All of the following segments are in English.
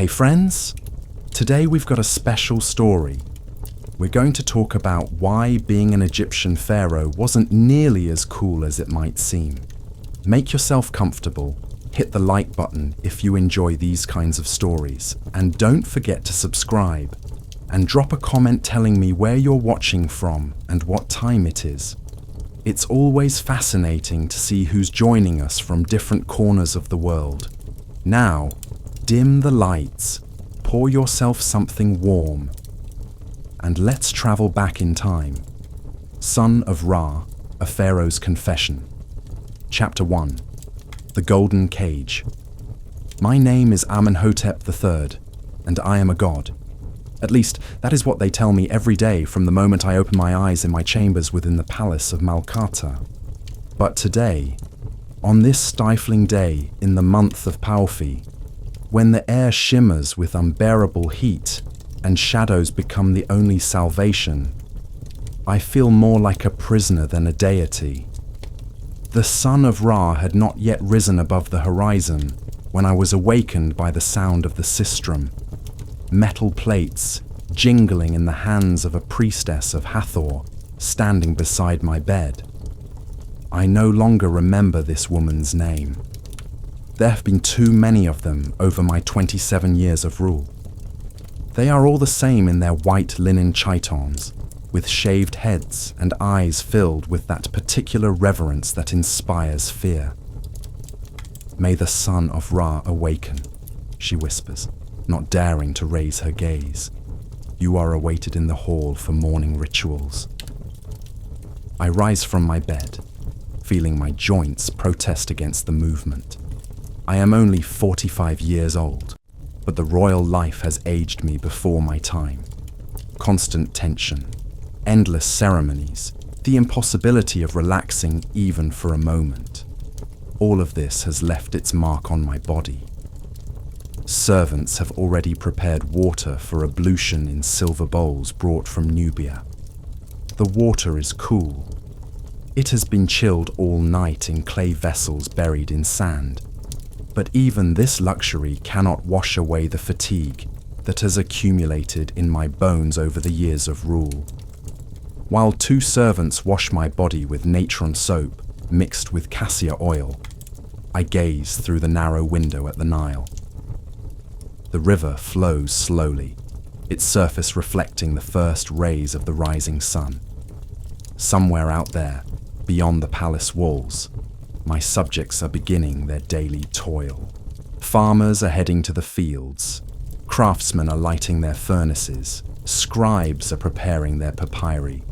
Hey friends, today we've got a special story. We're going to talk about why being an Egyptian pharaoh wasn't nearly as cool as it might seem. Make yourself comfortable, hit the like button if you enjoy these kinds of stories, and don't forget to subscribe. And drop a comment telling me where you're watching from and what time it is. It's always fascinating to see who's joining us from different corners of the world. Now, dim the lights, pour yourself something warm, and let's travel back in time. Son of Ra, a Pharaoh's Confession. Chapter 1. The Golden Cage. My name is Amenhotep III, and I am a god. At least, that is what they tell me every day from the moment I open my eyes in my chambers within the palace of Malkata. But today, on this stifling day in the month of Paufi, when the air shimmers with unbearable heat and shadows become the only salvation, I feel more like a prisoner than a deity. The son of Ra had not yet risen above the horizon when I was awakened by the sound of the sistrum. Metal plates jingling in the hands of a priestess of Hathor standing beside my bed. I no longer remember this woman's name. There have been too many of them over my 27 years of rule. They are all the same in their white linen chitons, with shaved heads and eyes filled with that particular reverence that inspires fear. "May the son of Ra awaken," she whispers, not daring to raise her gaze. "You are awaited in the hall for morning rituals." I rise from my bed, feeling my joints protest against the movement. I am only 45 years old, but the royal life has aged me before my time. Constant tension, endless ceremonies, the impossibility of relaxing even for a moment. All of this has left its mark on my body. Servants have already prepared water for ablution in silver bowls brought from Nubia. The water is cool. It has been chilled all night in clay vessels buried in sand. But even this luxury cannot wash away the fatigue that has accumulated in my bones over the years of rule. While two servants wash my body with natron soap mixed with cassia oil, I gaze through the narrow window at the Nile. The river flows slowly, its surface reflecting the first rays of the rising sun. Somewhere out there, beyond the palace walls, my subjects are beginning their daily toil. Farmers are heading to the fields. Craftsmen are lighting their furnaces. Scribes are preparing their papyri.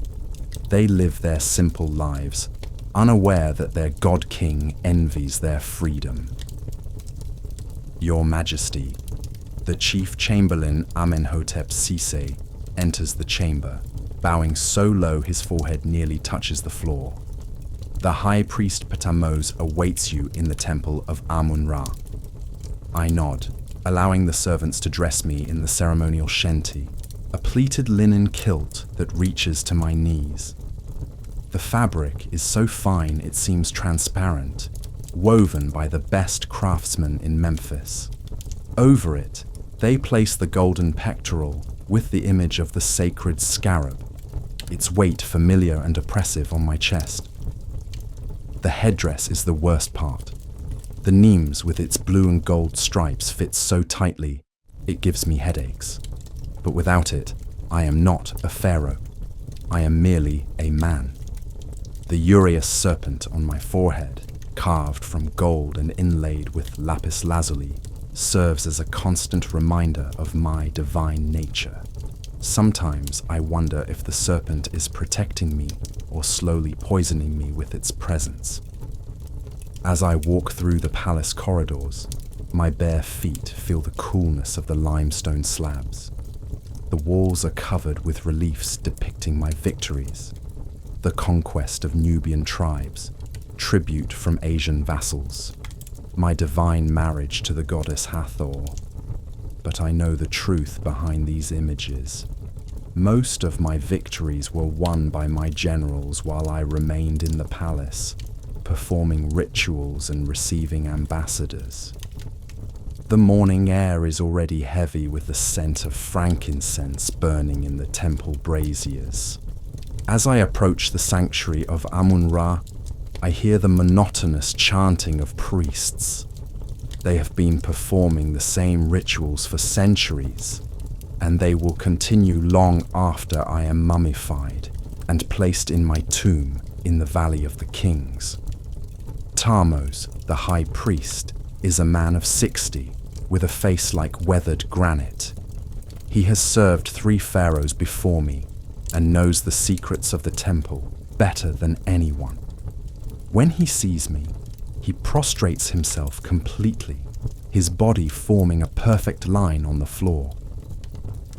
They live their simple lives, unaware that their god-king envies their freedom. "Your Majesty," the chief chamberlain Amenhotep Sise enters the chamber, bowing so low his forehead nearly touches the floor. "The high priest Ptahmos awaits you in the temple of Amun-Ra." I nod, allowing the servants to dress me in the ceremonial shenty, a pleated linen kilt that reaches to my knees. The fabric is so fine it seems transparent, woven by the best craftsmen in Memphis. Over it, they place the golden pectoral with the image of the sacred scarab, its weight familiar and oppressive on my chest. The headdress is the worst part. The nemes with its blue and gold stripes fits so tightly, it gives me headaches. But without it, I am not a pharaoh. I am merely a man. The uraeus serpent on my forehead, carved from gold and inlaid with lapis lazuli, serves as a constant reminder of my divine nature. Sometimes I wonder if the serpent is protecting me or slowly poisoning me with its presence. As I walk through the palace corridors, my bare feet feel the coolness of the limestone slabs. The walls are covered with reliefs depicting my victories, the conquest of Nubian tribes, tribute from Asian vassals, my divine marriage to the goddess Hathor. But I know the truth behind these images. Most of my victories were won by my generals while I remained in the palace, performing rituals and receiving ambassadors. The morning air is already heavy with the scent of frankincense burning in the temple braziers. As I approach the sanctuary of Amun-Ra, I hear the monotonous chanting of priests. They have been performing the same rituals for centuries, and they will continue long after I am mummified and placed in my tomb in the Valley of the Kings. Tammuz, the high priest, is a man of 60, with a face like weathered granite. He has served 3 pharaohs before me and knows the secrets of the temple better than anyone. When he sees me, he prostrates himself completely, his body forming a perfect line on the floor.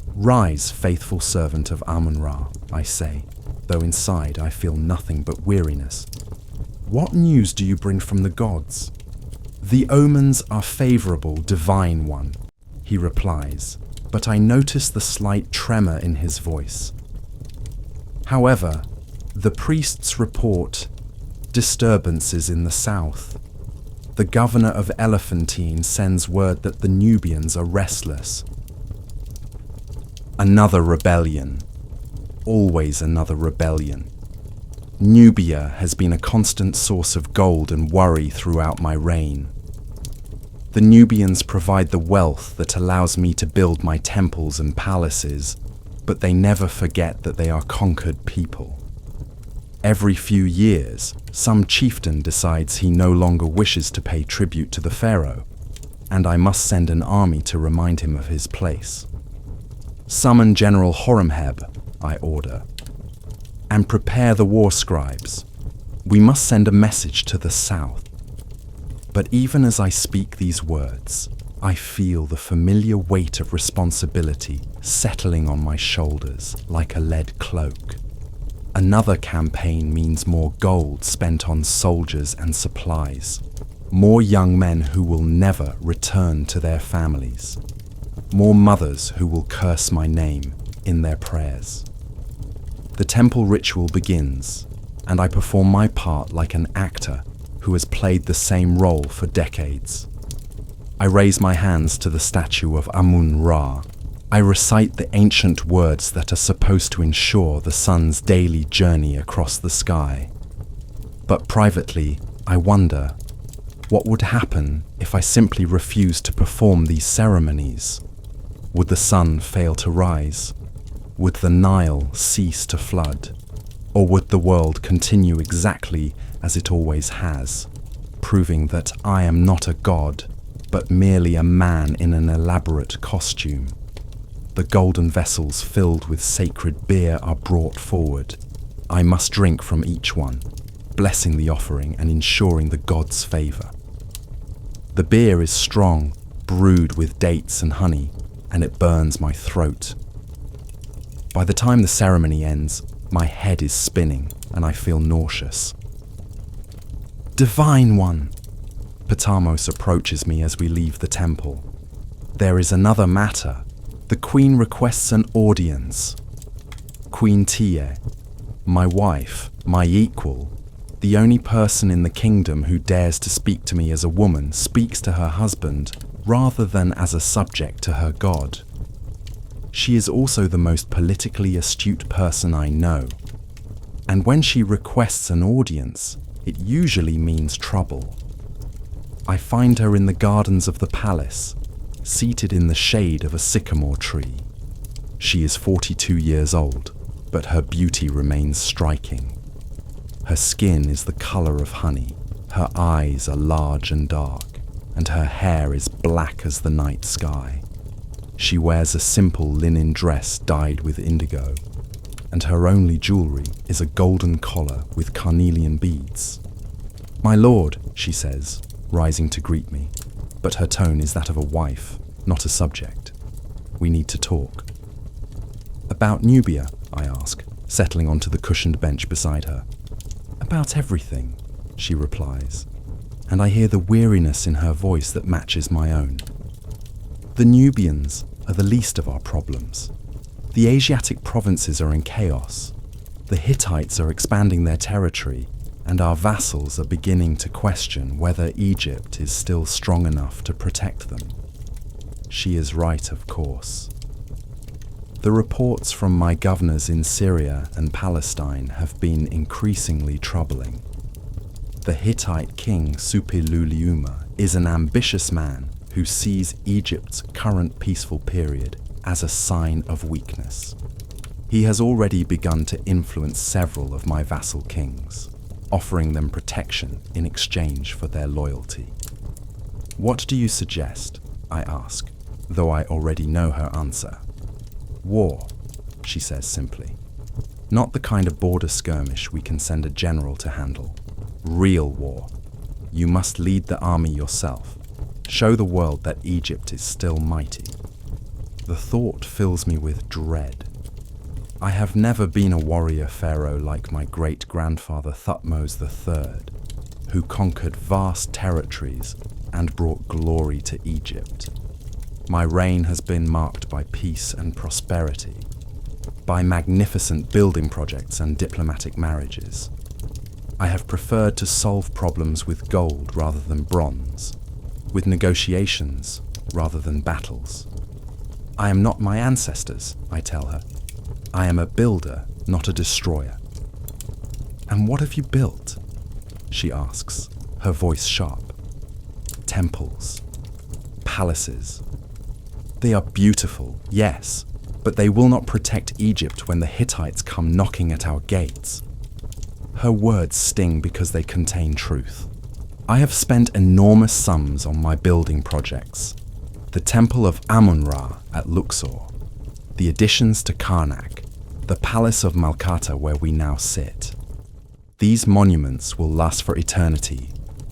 "Rise, faithful servant of Amun-Ra," I say, though inside I feel nothing but weariness. "What news do you bring from the gods?" "The omens are favorable, divine one," he replies, but I notice the slight tremor in his voice. However, the priests report disturbances in the south. The governor of Elephantine sends word that the Nubians are restless. Another rebellion. Always another rebellion. Nubia has been a constant source of gold and worry throughout my reign. The Nubians provide the wealth that allows me to build my temples and palaces, but they never forget that they are conquered people. Every few years, some chieftain decides he no longer wishes to pay tribute to the pharaoh, and I must send an army to remind him of his place. "Summon General Horemheb," I order, "and prepare the war scribes. We must send a message to the south." But even as I speak these words, I feel the familiar weight of responsibility settling on my shoulders like a lead cloak. Another campaign means more gold spent on soldiers and supplies, more young men who will never return to their families, more mothers who will curse my name in their prayers. The temple ritual begins, and I perform my part like an actor who has played the same role for decades. I raise my hands to the statue of Amun-Ra. I recite the ancient words that are supposed to ensure the sun's daily journey across the sky. But privately, I wonder, what would happen if I simply refused to perform these ceremonies? Would the sun fail to rise? Would the Nile cease to flood? Or would the world continue exactly as it always has, proving that I am not a god, but merely a man in an elaborate costume? The golden vessels filled with sacred beer are brought forward. I must drink from each one, blessing the offering and ensuring the gods' favor. The beer is strong, brewed with dates and honey, and it burns my throat. By the time the ceremony ends, my head is spinning and I feel nauseous. "Divine One!" Patamos approaches me as we leave the temple. "There is another matter. The Queen requests an audience." Queen Tie, my wife, my equal, the only person in the kingdom who dares to speak to me as a woman, speaks to her husband rather than as a subject to her god. She is also the most politically astute person I know, and when she requests an audience, it usually means trouble. I find her in the gardens of the palace, seated in the shade of a sycamore tree. She is 42 years old, but her beauty remains striking. Her skin is the color of honey, her eyes are large and dark, and her hair is black as the night sky. She wears a simple linen dress dyed with indigo, and her only jewelry is a golden collar with carnelian beads. "My lord," she says, rising to greet me, but her tone is that of a wife, not a subject. "We need to talk." "About Nubia?" I ask, settling onto the cushioned bench beside her. "About everything," she replies, and I hear the weariness in her voice that matches my own. "The Nubians are the least of our problems. The Asiatic provinces are in chaos. The Hittites are expanding their territory, and our vassals are beginning to question whether Egypt is still strong enough to protect them. She is right, of course. The reports from my governors in Syria and Palestine have been increasingly troubling. The Hittite king Suppiluliuma is an ambitious man who sees Egypt's current peaceful period as a sign of weakness. He has already begun to influence several of my vassal kings, offering them protection in exchange for their loyalty. What do you suggest? I ask, though I already know her answer. War, she says simply. Not the kind of border skirmish we can send a general to handle. Real war. You must lead the army yourself. Show the world that Egypt is still mighty. The thought fills me with dread. I have never been a warrior pharaoh like my great-grandfather Thutmose III, who conquered vast territories and brought glory to Egypt. My reign has been marked by peace and prosperity, by magnificent building projects and diplomatic marriages. I have preferred to solve problems with gold rather than bronze, with negotiations rather than battles. I am not my ancestors, I tell her. I am a builder, not a destroyer. And what have you built? She asks, her voice sharp. Temples, palaces. They are beautiful, yes, but they will not protect Egypt when the Hittites come knocking at our gates. Her words sting because they contain truth. I have spent enormous sums on my building projects. The Temple of Amun-Ra at Luxor, the additions to Karnak, the Palace of Malkata where we now sit. These monuments will last for eternity,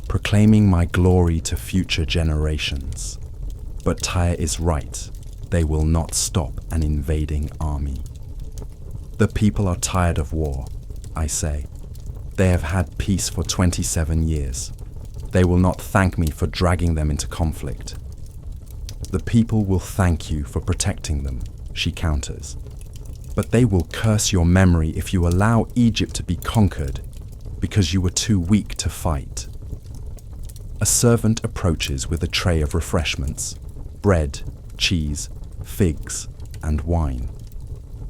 proclaiming my glory to future generations. But Tyre is right, they will not stop an invading army. The people are tired of war, I say. They have had peace for 27 years. They will not thank me for dragging them into conflict. The people will thank you for protecting them, she counters. But they will curse your memory if you allow Egypt to be conquered because you were too weak to fight. A servant approaches with a tray of refreshments, bread, cheese, figs, and wine.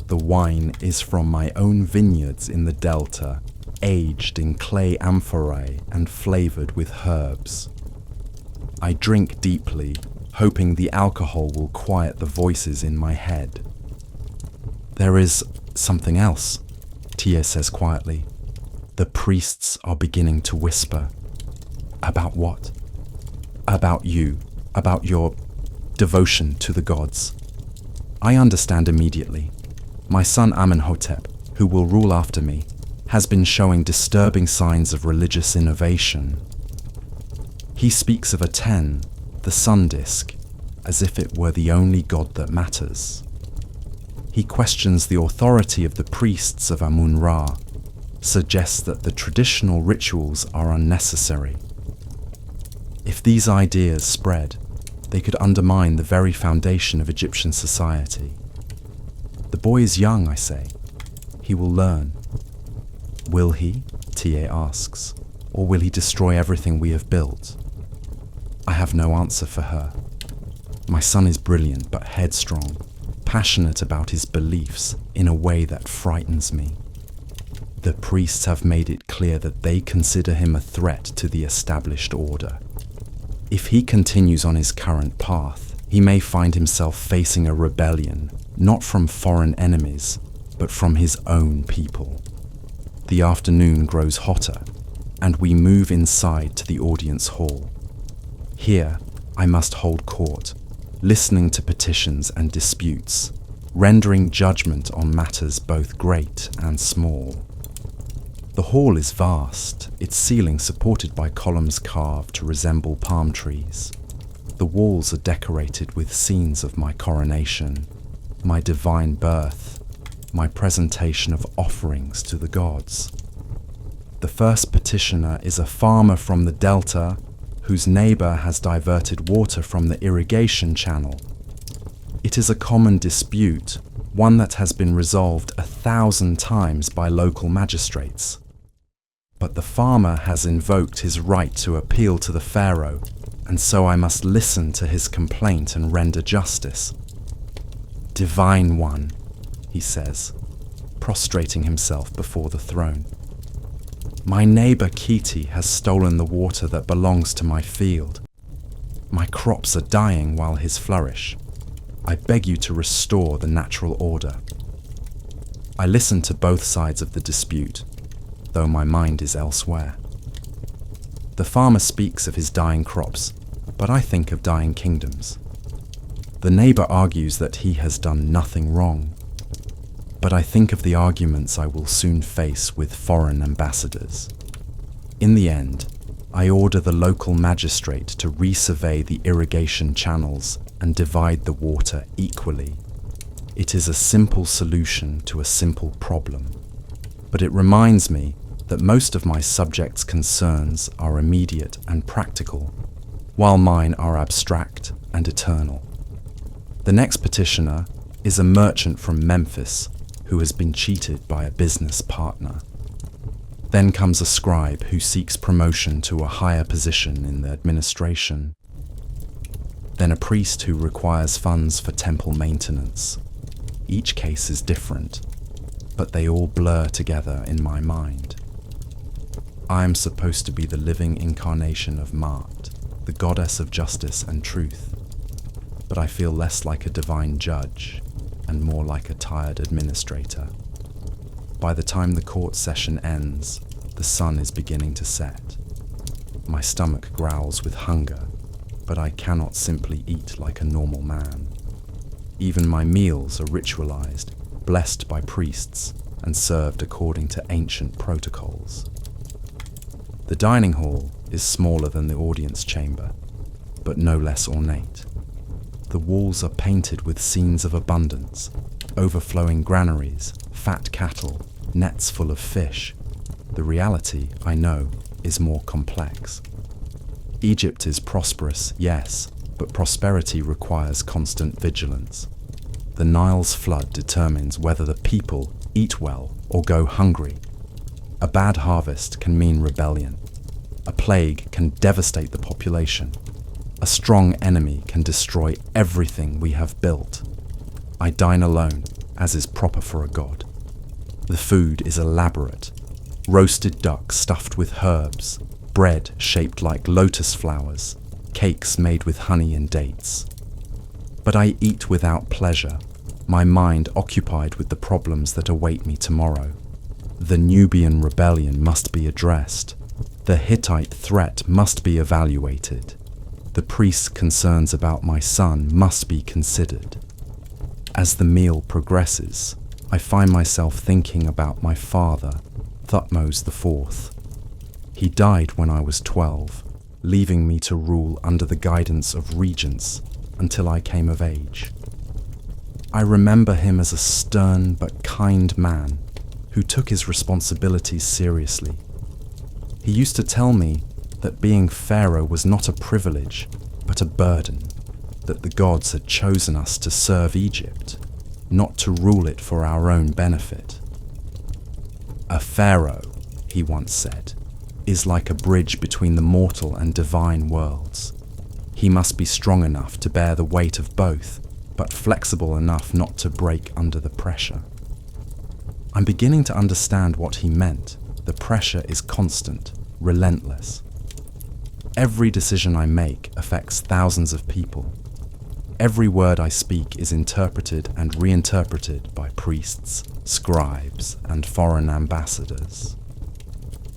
The wine is from my own vineyards in the delta, aged in clay amphorae and flavored with herbs. I drink deeply, hoping the alcohol will quiet the voices in my head. There is something else, Tia says quietly. The priests are beginning to whisper. About what? About you, about your devotion to the gods. I understand immediately. My son Amenhotep, who will rule after me, has been showing disturbing signs of religious innovation. He speaks of Aten, the sun disk, as if it were the only god that matters. He questions the authority of the priests of Amun-Ra, suggests that the traditional rituals are unnecessary. If these ideas spread, they could undermine the very foundation of Egyptian society. The boy is young, I say. He will learn. Will he? Tia asks. Or will he destroy everything we have built? I have no answer for her. My son is brilliant but headstrong, passionate about his beliefs in a way that frightens me. The priests have made it clear that they consider him a threat to the established order. If he continues on his current path, he may find himself facing a rebellion, not from foreign enemies, but from his own people. The afternoon grows hotter, and we move inside to the audience hall. Here, I must hold court, listening to petitions and disputes, rendering judgment on matters both great and small. The hall is vast, its ceiling supported by columns carved to resemble palm trees. The walls are decorated with scenes of my coronation, my divine birth, my presentation of offerings to the gods. The first petitioner is a farmer from the delta whose neighbor has diverted water from the irrigation channel. It is a common dispute, one that has been resolved 1,000 times by local magistrates. But the farmer has invoked his right to appeal to the Pharaoh, and so I must listen to his complaint and render justice. Divine One, he says, prostrating himself before the throne. My neighbor Kiti has stolen the water that belongs to my field. My crops are dying while his flourish. I beg you to restore the natural order. I listen to both sides of the dispute, though my mind is elsewhere. The farmer speaks of his dying crops, but I think of dying kingdoms. The neighbor argues that he has done nothing wrong, but I think of the arguments I will soon face with foreign ambassadors. In the end, I order the local magistrate to resurvey the irrigation channels and divide the water equally. It is a simple solution to a simple problem, but it reminds me that most of my subjects' concerns are immediate and practical, while mine are abstract and eternal. The next petitioner is a merchant from Memphis who has been cheated by a business partner. Then comes a scribe who seeks promotion to a higher position in the administration. Then a priest who requires funds for temple maintenance. Each case is different, but they all blur together in my mind. I am supposed to be the living incarnation of Maat, the goddess of justice and truth, but I feel less like a divine judge and more like a tired administrator. By the time the court session ends, the sun is beginning to set. My stomach growls with hunger, but I cannot simply eat like a normal man. Even my meals are ritualized, blessed by priests, and served according to ancient protocols. The dining hall is smaller than the audience chamber, but no less ornate. The walls are painted with scenes of abundance, overflowing granaries, fat cattle, nets full of fish. The reality, I know, is more complex. Egypt is prosperous, yes, but prosperity requires constant vigilance. The Nile's flood determines whether the people eat well or go hungry. A bad harvest can mean rebellion. A plague can devastate the population. A strong enemy can destroy everything we have built. I dine alone, as is proper for a god. The food is elaborate. Roasted duck stuffed with herbs, bread shaped like lotus flowers, cakes made with honey and dates. But I eat without pleasure, my mind occupied with the problems that await me tomorrow. The Nubian rebellion must be addressed. The Hittite threat must be evaluated. The priest's concerns about my son must be considered. As the meal progresses, I find myself thinking about my father, Thutmose IV. He died when I was 12, leaving me to rule under the guidance of regents until I came of age. I remember him as a stern but kind man who took his responsibilities seriously. He used to tell me that being Pharaoh was not a privilege, but a burden, that the gods had chosen us to serve Egypt, not to rule it for our own benefit. A Pharaoh, he once said, is like a bridge between the mortal and divine worlds. He must be strong enough to bear the weight of both, but flexible enough not to break under the pressure. I'm beginning to understand what he meant. The pressure is constant, relentless. Every decision I make affects thousands of people. Every word I speak is interpreted and reinterpreted by priests, scribes, and foreign ambassadors.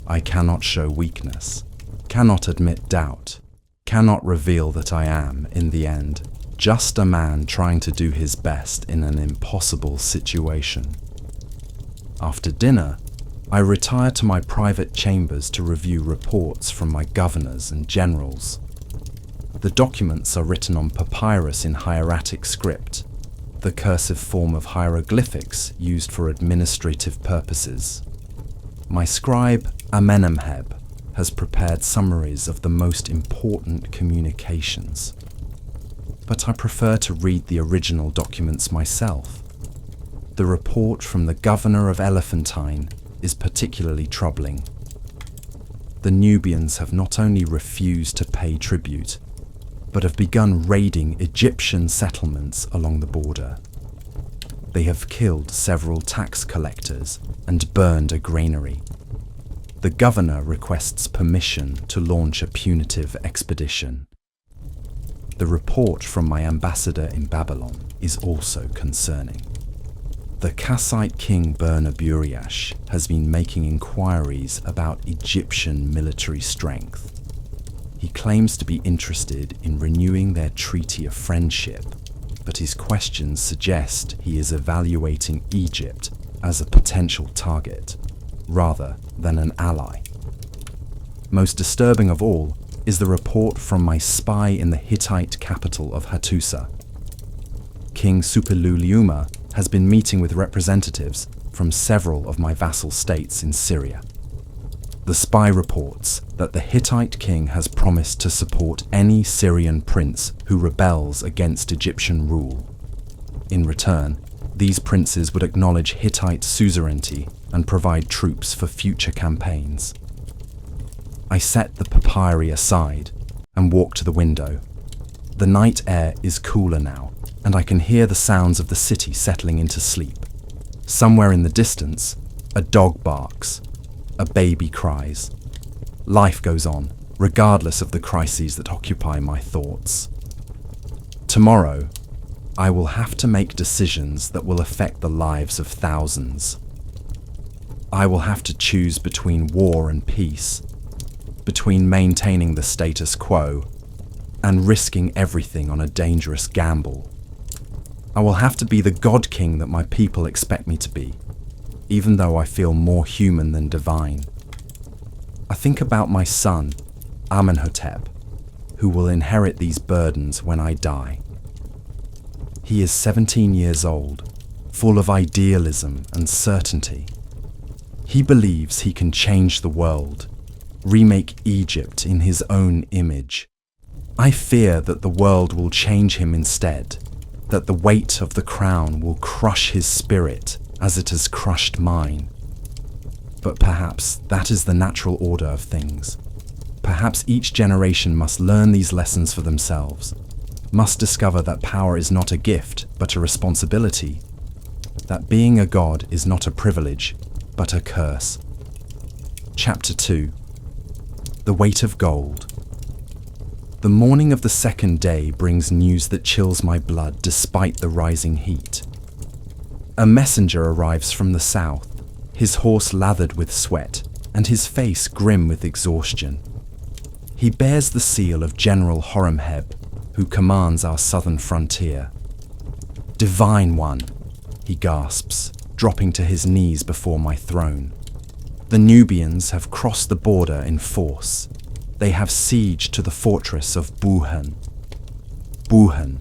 I cannot show weakness, cannot admit doubt, cannot reveal that I am, in the end, just a man trying to do his best in an impossible situation. After dinner, I retire to my private chambers to review reports from my governors and generals. The documents are written on papyrus in hieratic script, the cursive form of hieroglyphics used for administrative purposes. My scribe, Amenemheb, has prepared summaries of the most important communications. But I prefer to read the original documents myself. The report from the governor of Elephantine is particularly troubling. The Nubians have not only refused to pay tribute, but have begun raiding Egyptian settlements along the border. They have killed several tax collectors and burned a granary. The governor requests permission to launch a punitive expedition. The report from my ambassador in Babylon is also concerning. The Kassite king Burnaburiash has been making inquiries about Egyptian military strength. He claims to be interested in renewing their treaty of friendship, but his questions suggest he is evaluating Egypt as a potential target, rather than an ally. Most disturbing of all is the report from my spy in the Hittite capital of Hattusa. King Suppiluliuma has been meeting with representatives from several of my vassal states in Syria. The spy reports that the Hittite king has promised to support any Syrian prince who rebels against Egyptian rule. In return, these princes would acknowledge Hittite suzerainty and provide troops for future campaigns. I set the papyri aside and walk to the window. The night air is cooler now, and I can hear the sounds of the city settling into sleep. Somewhere in the distance, a dog barks. A baby cries. Life goes on, regardless of the crises that occupy my thoughts. Tomorrow, I will have to make decisions that will affect the lives of thousands. I will have to choose between war and peace, between maintaining the status quo and risking everything on a dangerous gamble. I will have to be the God King that my people expect me to be, even though I feel more human than divine. I think about my son, Amenhotep, who will inherit these burdens when I die. He is 17 years old, full of idealism and certainty. He believes he can change the world, remake Egypt in his own image. I fear that the world will change him instead, that the weight of the crown will crush his spirit as it has crushed mine. But perhaps that is the natural order of things. Perhaps each generation must learn these lessons for themselves, must discover that power is not a gift, but a responsibility, that being a god is not a privilege, but a curse. Chapter 2. The Weight of Gold. The morning of the second day brings news that chills my blood despite the rising heat. A messenger arrives from the south, his horse lathered with sweat, and his face grim with exhaustion. He bears the seal of General Horemheb, who commands our southern frontier. "Divine One," he gasps, dropping to his knees before my throne. "The Nubians have crossed the border in force. They have sieged to the fortress of Buhan. Buhan,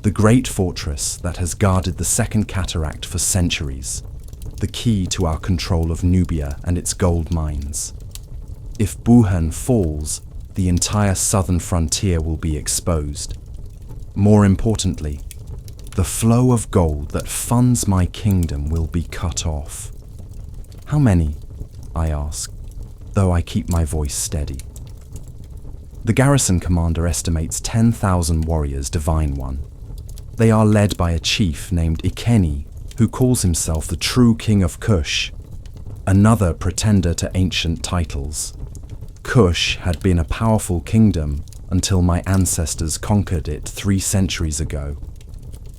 the great fortress that has guarded the Second Cataract for centuries, the key to our control of Nubia and its gold mines. If Buhan falls, the entire southern frontier will be exposed. More importantly, the flow of gold that funds my kingdom will be cut off." "How many?" I ask, though I keep my voice steady. The garrison commander estimates 10,000 warriors, Divine One. They are led by a chief named Ikeni, who calls himself the true king of Kush, another pretender to ancient titles. Kush had been a powerful kingdom until my ancestors conquered it 3 centuries ago.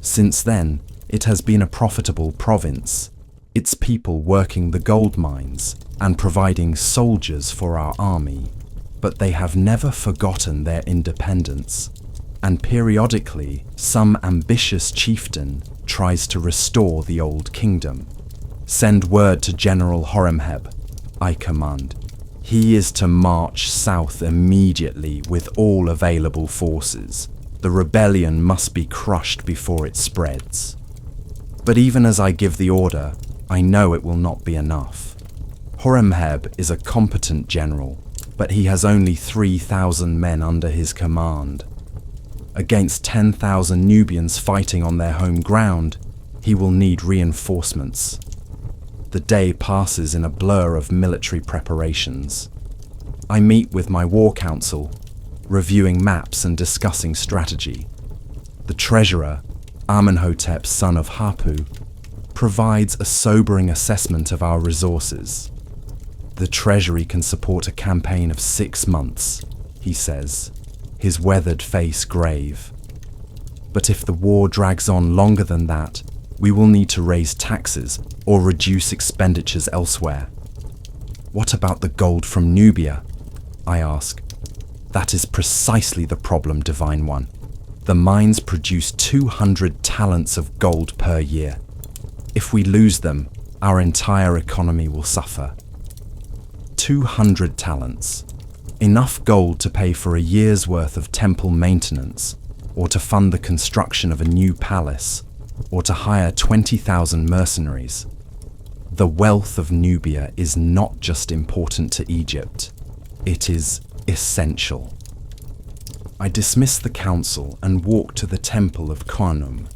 Since then, it has been a profitable province, its people working the gold mines and providing soldiers for our army, but they have never forgotten their independence. And periodically, some ambitious chieftain tries to restore the old kingdom. "Send word to General Horemheb," I command. "He is to march south immediately with all available forces. The rebellion must be crushed before it spreads." But even as I give the order, I know it will not be enough. Horemheb is a competent general, but he has only 3,000 men under his command. Against 10,000 Nubians fighting on their home ground, he will need reinforcements. The day passes in a blur of military preparations. I meet with my war council. reviewing maps and discussing strategy. The treasurer, Amenhotep, son of Hapu, provides a sobering assessment of our resources. The treasury can support a campaign of 6 months, he says, his weathered face grave. But if the war drags on longer than that, we will need to raise taxes or reduce expenditures elsewhere. What about the gold from Nubia? I ask. That is precisely the problem, Divine One. The mines produce 200 talents of gold per year. If we lose them, our entire economy will suffer. 200 talents. Enough gold to pay for a year's worth of temple maintenance, or to fund the construction of a new palace, or to hire 20,000 mercenaries. The wealth of Nubia is not just important to Egypt, it is essential. I dismiss the council and walk to the temple of Khnum,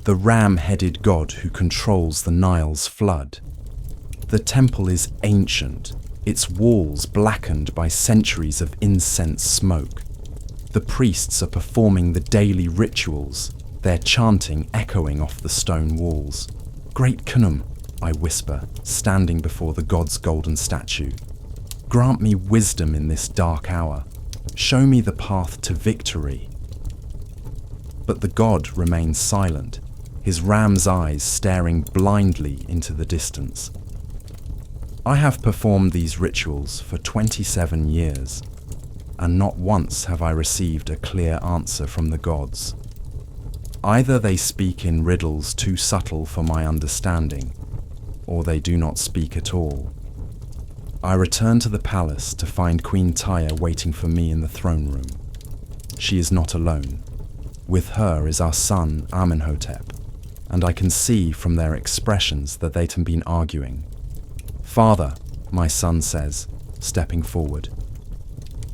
the ram-headed god who controls the Nile's flood. The temple is ancient, its walls blackened by centuries of incense smoke. The priests are performing the daily rituals, their chanting echoing off the stone walls. Great Khnum, I whisper, standing before the god's golden statue. Grant me wisdom in this dark hour. Show me the path to victory. But the god remains silent, his ram's eyes staring blindly into the distance. I have performed these rituals for 27 years, and not once have I received a clear answer from the gods. Either they speak in riddles too subtle for my understanding, or they do not speak at all. I return to the palace to find Queen Tyre waiting for me in the throne room. She is not alone. With her is our son Amenhotep, and I can see from their expressions that they've been arguing. Father, my son says, stepping forward.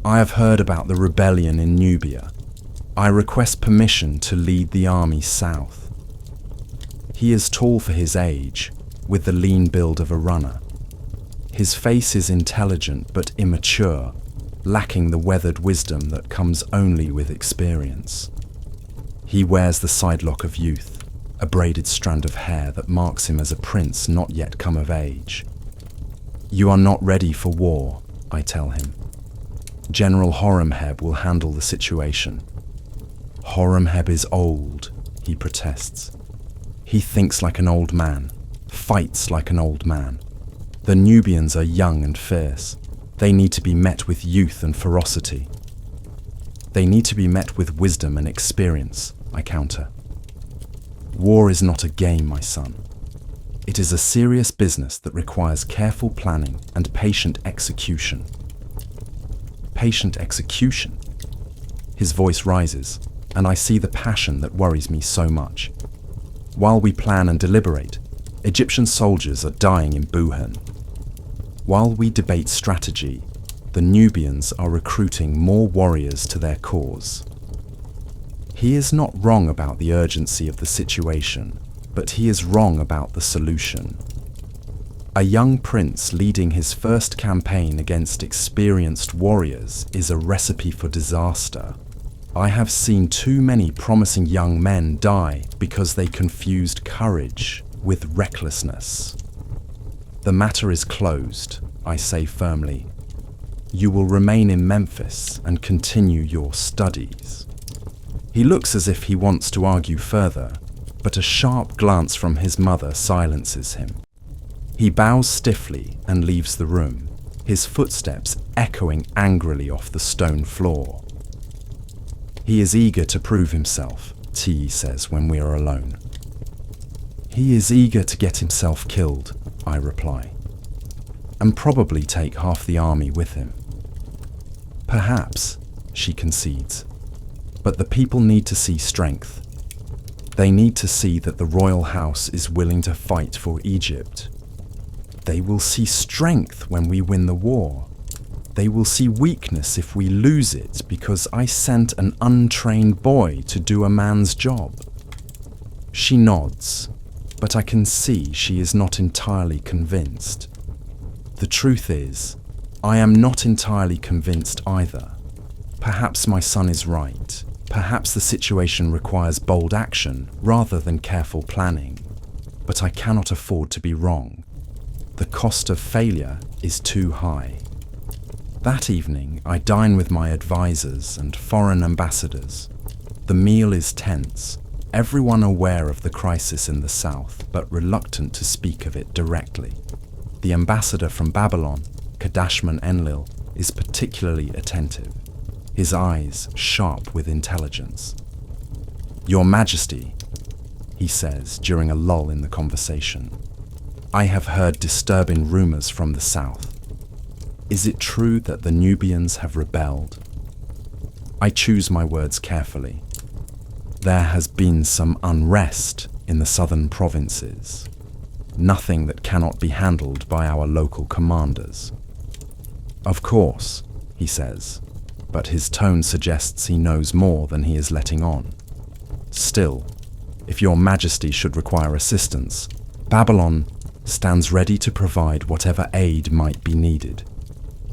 I have heard about the rebellion in Nubia. I request permission to lead the army south. He is tall for his age, with the lean build of a runner. His face is intelligent but immature, lacking the weathered wisdom that comes only with experience. He wears the sidelock of youth, a braided strand of hair that marks him as a prince not yet come of age. You are not ready for war, I tell him. General Horemheb will handle the situation. Horemheb is old, he protests. He thinks like an old man, fights like an old man. The Nubians are young and fierce. They need to be met with youth and ferocity. They need to be met with wisdom and experience, I counter. War is not a game, my son. It is a serious business that requires careful planning and patient execution. Patient execution? His voice rises, and I see the passion that worries me so much. While we plan and deliberate, Egyptian soldiers are dying in Buhan. While we debate strategy, the Nubians are recruiting more warriors to their cause. He is not wrong about the urgency of the situation, but he is wrong about the solution. A young prince leading his first campaign against experienced warriors is a recipe for disaster. I have seen too many promising young men die because they confused courage with recklessness. The matter is closed, I say firmly. You will remain in Memphis and continue your studies. He looks as if he wants to argue further, but a sharp glance from his mother silences him. He bows stiffly and leaves the room, his footsteps echoing angrily off the stone floor. He is eager to prove himself, T says when we are alone. He is eager to get himself killed, I reply, and probably take half the army with him. Perhaps, she concedes, but the people need to see strength. They need to see that the royal house is willing to fight for Egypt. They will see strength when we win the war. They will see weakness if we lose it because I sent an untrained boy to do a man's job. She nods, but I can see she is not entirely convinced. The truth is, I am not entirely convinced either. Perhaps my son is right. Perhaps the situation requires bold action rather than careful planning. But I cannot afford to be wrong. The cost of failure is too high. That evening, I dine with my advisors and foreign ambassadors. The meal is tense, everyone aware of the crisis in the south, but reluctant to speak of it directly. The ambassador from Babylon, Kadashman Enlil, is particularly attentive, his eyes sharp with intelligence. "Your Majesty," he says during a lull in the conversation, "I have heard disturbing rumors from the south. Is it true that the Nubians have rebelled?" I choose my words carefully. "There has been some unrest in the southern provinces. Nothing that cannot be handled by our local commanders." "Of course," he says, but his tone suggests he knows more than he is letting on. "Still, if your Majesty should require assistance, Babylon stands ready to provide whatever aid might be needed."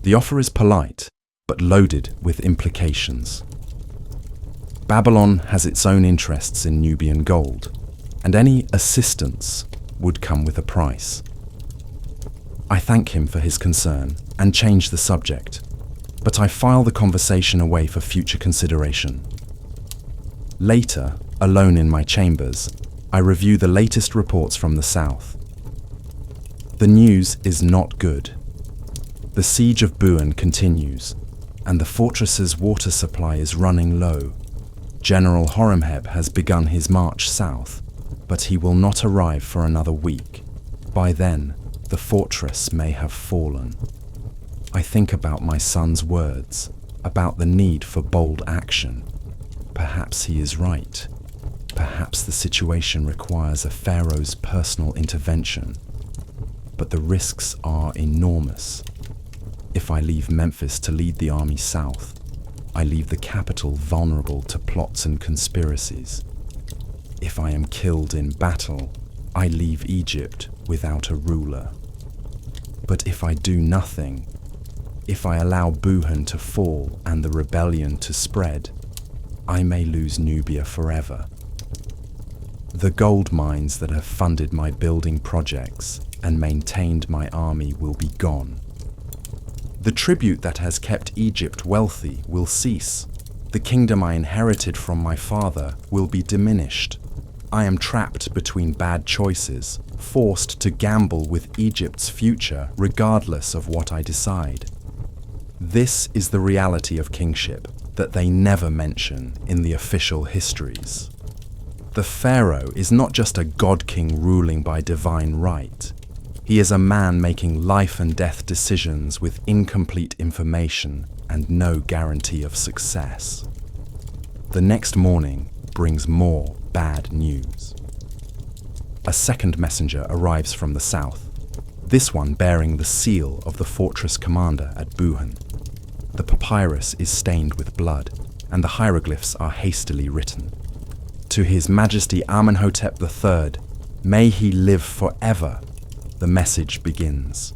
The offer is polite, but loaded with implications. Babylon has its own interests in Nubian gold, and any assistance would come with a price. I thank him for his concern and change the subject, but I file the conversation away for future consideration. Later, alone in my chambers, I review the latest reports from the south. The news is not good. The siege of Buin continues, and the fortress's water supply is running low. General Horemheb has begun his march south, but he will not arrive for another week. By then, the fortress may have fallen. I think about my son's words, about the need for bold action. Perhaps he is right. Perhaps the situation requires a pharaoh's personal intervention. But the risks are enormous. If I leave Memphis to lead the army south, I leave the capital vulnerable to plots and conspiracies. If I am killed in battle, I leave Egypt without a ruler. But if I do nothing, if I allow Buhan to fall and the rebellion to spread, I may lose Nubia forever. The gold mines that have funded my building projects and maintained my army will be gone. The tribute that has kept Egypt wealthy will cease. The kingdom I inherited from my father will be diminished. I am trapped between bad choices, forced to gamble with Egypt's future regardless of what I decide. This is the reality of kingship that they never mention in the official histories. The pharaoh is not just a god-king ruling by divine right. He is a man making life and death decisions with incomplete information and no guarantee of success. The next morning brings more bad news. A second messenger arrives from the south, this one bearing the seal of the fortress commander at Buhan. The papyrus is stained with blood, and the hieroglyphs are hastily written. To His Majesty Amenhotep III, may he live forever, the message begins.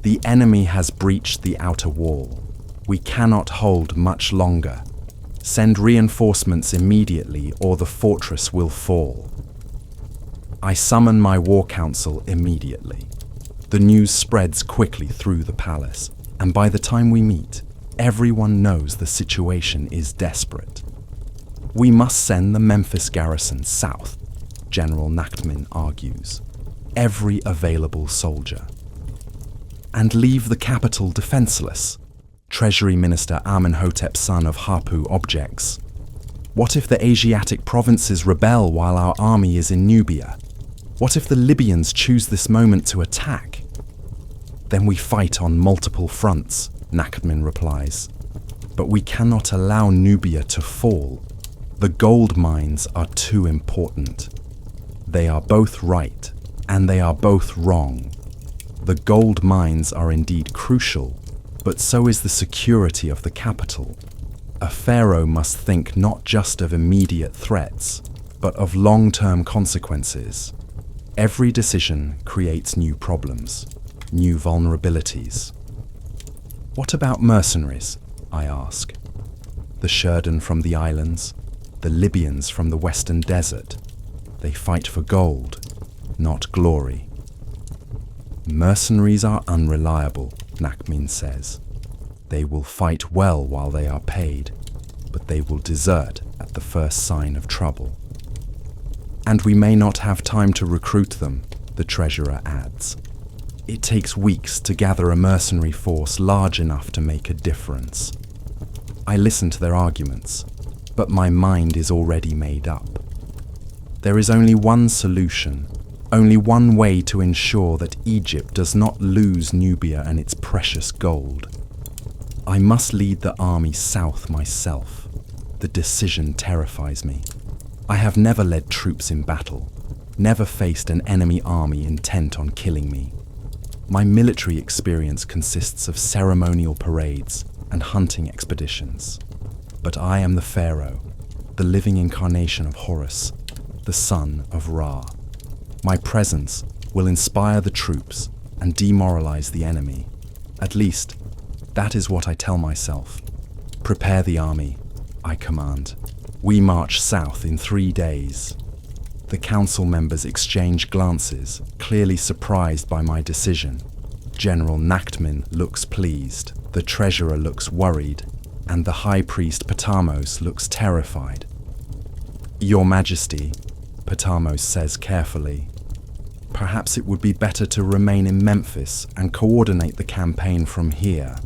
The enemy has breached the outer wall. We cannot hold much longer. Send reinforcements immediately or the fortress will fall. I summon my war council immediately. The news spreads quickly through the palace, and by the time we meet, everyone knows the situation is desperate. We must send the Memphis garrison south, General Nachtmin argues. Every available soldier. And leave the capital defenseless, Treasury Minister Amenhotep son of Hapu objects. What if the Asiatic provinces rebel while our army is in Nubia? What if the Libyans choose this moment to attack? Then we fight on multiple fronts, Nachtmin replies. But we cannot allow Nubia to fall. The gold mines are too important. They are both right, and they are both wrong. The gold mines are indeed crucial, but so is the security of the capital. A pharaoh must think not just of immediate threats, but of long-term consequences. Every decision creates new problems, new vulnerabilities. What about mercenaries? I ask. the Shurden from the islands, the Libyans from the western desert. They fight for gold, not glory. Mercenaries are unreliable, Nakmin says. They will fight well while they are paid, but they will desert at the first sign of trouble. And we may not have time to recruit them, the treasurer adds. It takes weeks to gather a mercenary force large enough to make a difference. I listen to their arguments, but my mind is already made up. There is only one solution, only one way to ensure that Egypt does not lose Nubia and its precious gold. I must lead the army south myself. The decision terrifies me. I have never led troops in battle, never faced an enemy army intent on killing me. My military experience consists of ceremonial parades and hunting expeditions. But I am the Pharaoh, the living incarnation of Horus, the son of Ra. My presence will inspire the troops and demoralize the enemy. At least, that is what I tell myself. Prepare the army, I command. We march south in 3 days. The council members exchange glances, clearly surprised by my decision. General Nakhtmin looks pleased, the treasurer looks worried, and the high priest Patamos looks terrified. Your Majesty, Patamos says carefully, perhaps it would be better to remain in Memphis and coordinate the campaign from here.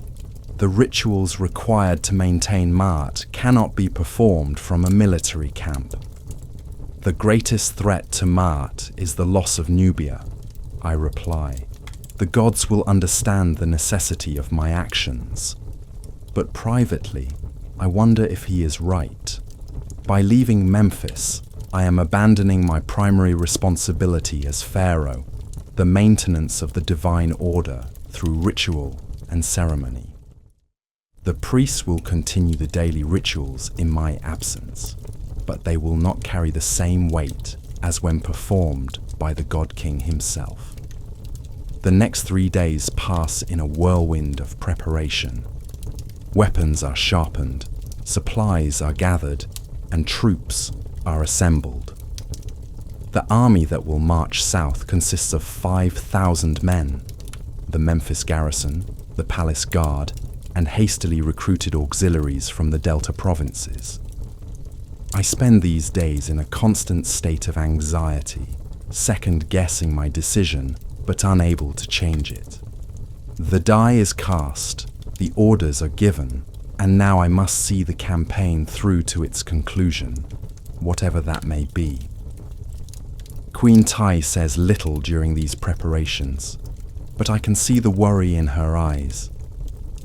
The rituals required to maintain Ma'at cannot be performed from a military camp. The greatest threat to Ma'at is the loss of Nubia, I reply. The gods will understand the necessity of my actions. But privately, I wonder if he is right. By leaving Memphis, I am abandoning my primary responsibility as Pharaoh, the maintenance of the divine order through ritual and ceremony. The priests will continue the daily rituals in my absence, but they will not carry the same weight as when performed by the God King himself. The next 3 days pass in a whirlwind of preparation. Weapons are sharpened, supplies are gathered, and troops are assembled. The army that will march south consists of 5,000 men, the Memphis garrison, the palace guard, and hastily recruited auxiliaries from the Delta provinces. I spend these days in a constant state of anxiety, second-guessing my decision, but unable to change it. The die is cast, the orders are given, and now I must see the campaign through to its conclusion, whatever that may be. Queen Tai says little during these preparations, but I can see the worry in her eyes.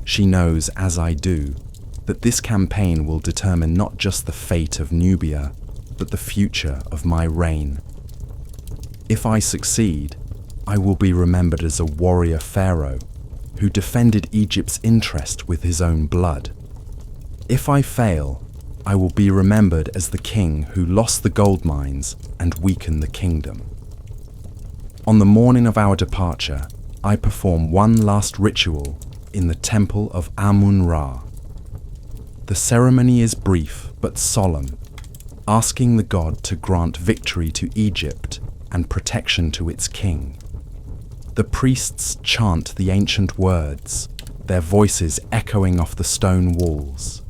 She knows, as I do, that this campaign will determine not just the fate of Nubia, but the future of my reign. If I succeed, I will be remembered as a warrior pharaoh who defended Egypt's interest with his own blood. If I fail, I will be remembered as the king who lost the gold mines and weakened the kingdom. On the morning of our departure, I perform one last ritual in the temple of Amun-Ra. The ceremony is brief but solemn, asking the god to grant victory to Egypt and protection to its king. The priests chant the ancient words, their voices echoing off the stone walls,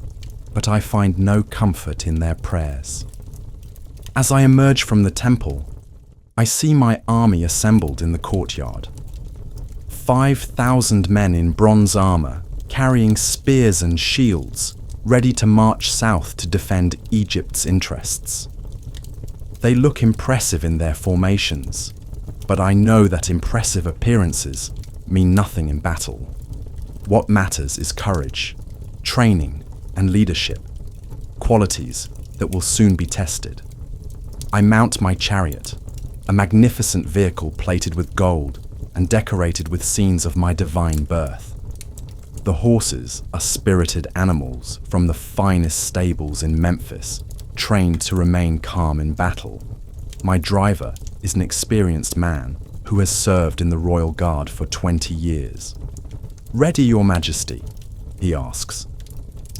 but I find no comfort in their prayers. As I emerge from the temple, I see my army assembled in the courtyard. 5,000 men in bronze armor, carrying spears and shields, ready to march south to defend Egypt's interests. They look impressive in their formations, but I know that impressive appearances mean nothing in battle. What matters is courage, training, and leadership, qualities that will soon be tested. I mount my chariot, a magnificent vehicle plated with gold and decorated with scenes of my divine birth. The horses are spirited animals from the finest stables in Memphis, trained to remain calm in battle. My driver is an experienced man who has served in the royal guard for 20 years. "Ready, Your Majesty?" he asks.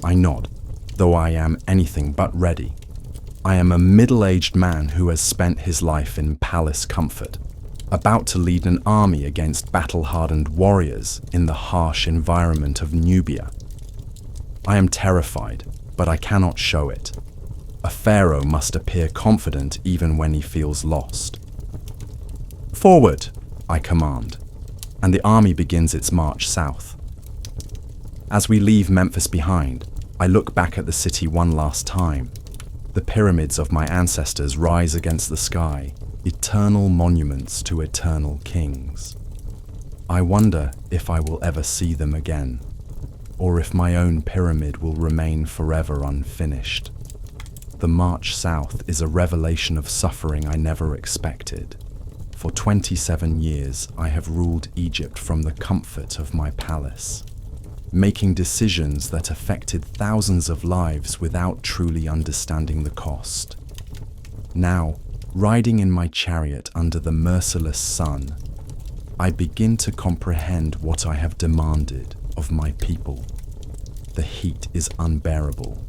I nod. though I am anything but ready. I am a middle-aged man who has spent his life in palace comfort, about to lead an army against battle-hardened warriors in the harsh environment of Nubia. I am terrified, but I cannot show it. A pharaoh must appear confident even when he feels lost. "Forward," I command, and the army begins its march south. As we leave Memphis behind, I look back at the city one last time. The pyramids of my ancestors rise against the sky, eternal monuments to eternal kings. I wonder if I will ever see them again, or if my own pyramid will remain forever unfinished. The march south is a revelation of suffering I never expected. For 27 years, I have ruled Egypt from the comfort of my palace, making decisions that affected thousands of lives without truly understanding the cost. Now, riding in my chariot under the merciless sun, I begin to comprehend what I have demanded of my people. The heat is unbearable.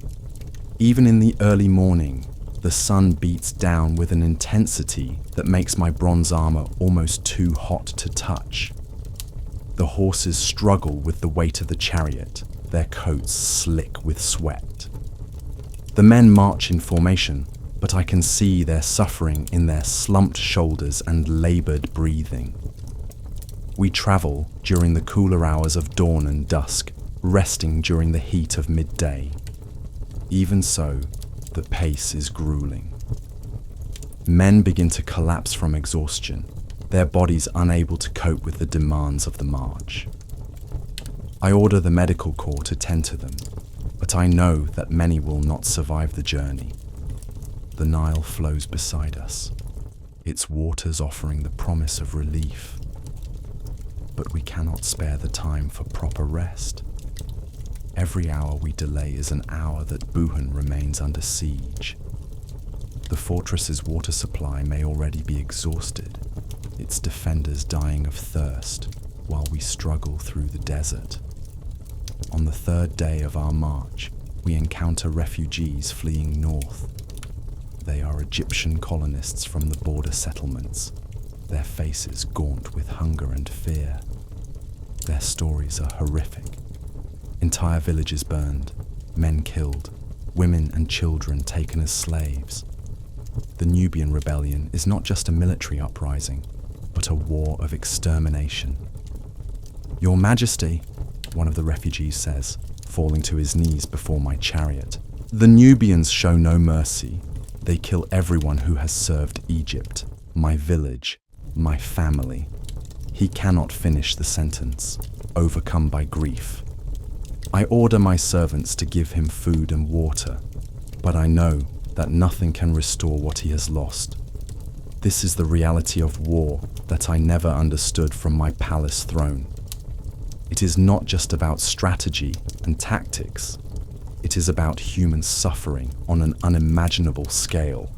Even in the early morning, the sun beats down with an intensity that makes my bronze armor almost too hot to touch. The horses struggle with the weight of the chariot, their coats slick with sweat. The men march in formation, but I can see their suffering in their slumped shoulders and labored breathing. We travel during the cooler hours of dawn and dusk, resting during the heat of midday. Even so, the pace is grueling. Men begin to collapse from exhaustion, their bodies unable to cope with the demands of the march. I order the medical corps to tend to them, but I know that many will not survive the journey. The Nile flows beside us, its waters offering the promise of relief. But we cannot spare the time for proper rest. Every hour we delay is an hour that Buhan remains under siege. The fortress's water supply may already be exhausted, its defenders dying of thirst while we struggle through the desert. On the third day of our march, we encounter refugees fleeing north. They are Egyptian colonists from the border settlements, their faces gaunt with hunger and fear. Their stories are horrific. Entire villages burned, men killed, women and children taken as slaves. The Nubian rebellion is not just a military uprising, but a war of extermination. "Your Majesty," one of the refugees says, falling to his knees before my chariot, "the Nubians show no mercy. They kill everyone who has served Egypt, my village, my family." He cannot finish the sentence, overcome by grief. I order my servants to give him food and water, but I know that nothing can restore what he has lost. This is the reality of war that I never understood from my palace throne. It is not just about strategy and tactics. It is about human suffering on an unimaginable scale.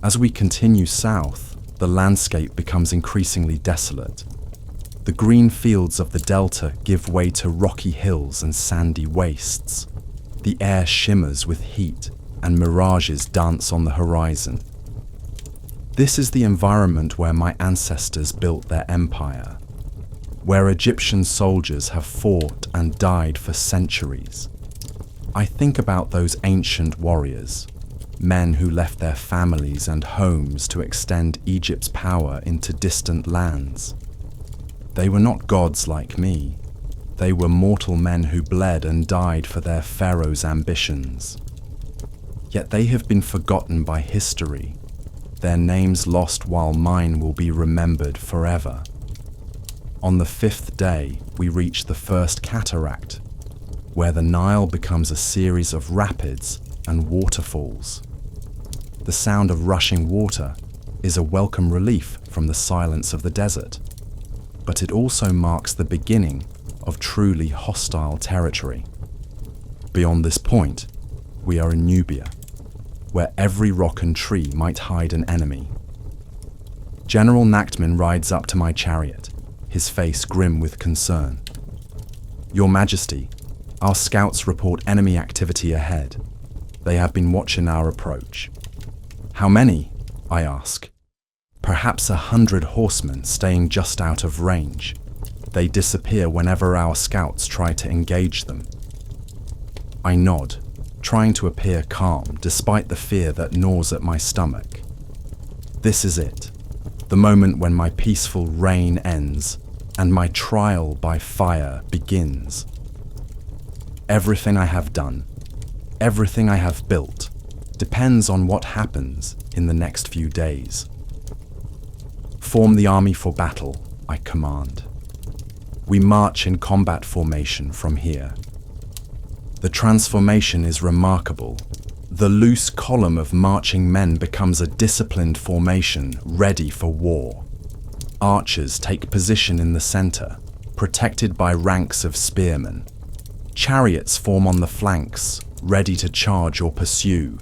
As we continue south, the landscape becomes increasingly desolate. The green fields of the delta give way to rocky hills and sandy wastes. The air shimmers with heat, and mirages dance on the horizon. This is the environment where my ancestors built their empire, where Egyptian soldiers have fought and died for centuries. I think about those ancient warriors, men who left their families and homes to extend Egypt's power into distant lands. They were not gods like me. They were mortal men who bled and died for their pharaoh's ambitions. Yet they have been forgotten by history, their names lost while mine will be remembered forever. On the fifth day, we reach the first cataract, where the Nile becomes a series of rapids and waterfalls. The sound of rushing water is a welcome relief from the silence of the desert, but it also marks the beginning of truly hostile territory. Beyond this point, we are in Nubia, where every rock and tree might hide an enemy. General Nachtman rides up to my chariot, his face grim with concern. "Your Majesty, Our scouts report enemy activity ahead. They have been watching our approach. How many? I ask. Perhaps 100 horsemen staying just out of range. They disappear whenever our scouts try to engage them. I nod, trying to appear calm despite the fear that gnaws at my stomach. This is it, the moment when my peaceful reign ends and my trial by fire begins. Everything I have done, everything I have built, depends on what happens in the next few days. Form the army for battle, I command. We march in combat formation from here. The transformation is remarkable. The loose column of marching men becomes a disciplined formation ready for war. Archers take position in the center, protected by ranks of spearmen. Chariots form on the flanks, ready to charge or pursue.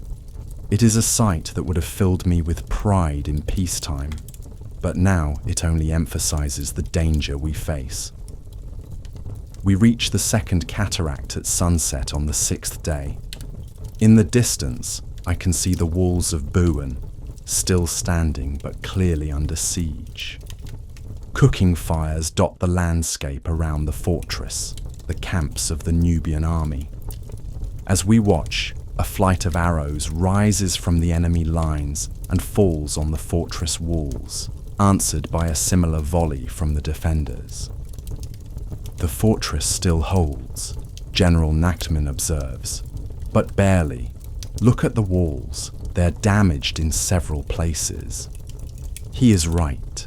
It is a sight that would have filled me with pride in peacetime, but now it only emphasizes the danger we face. We reach the second cataract at sunset on the 6th day. In the distance, I can see the walls of Buin, still standing but clearly under siege. Cooking fires dot the landscape around the fortress, the camps of the Nubian army. As we watch, a flight of arrows rises from the enemy lines and falls on the fortress walls, answered by a similar volley from the defenders. The fortress still holds, General Nachtman observes, but barely. Look at the walls, they're damaged in several places. He is right.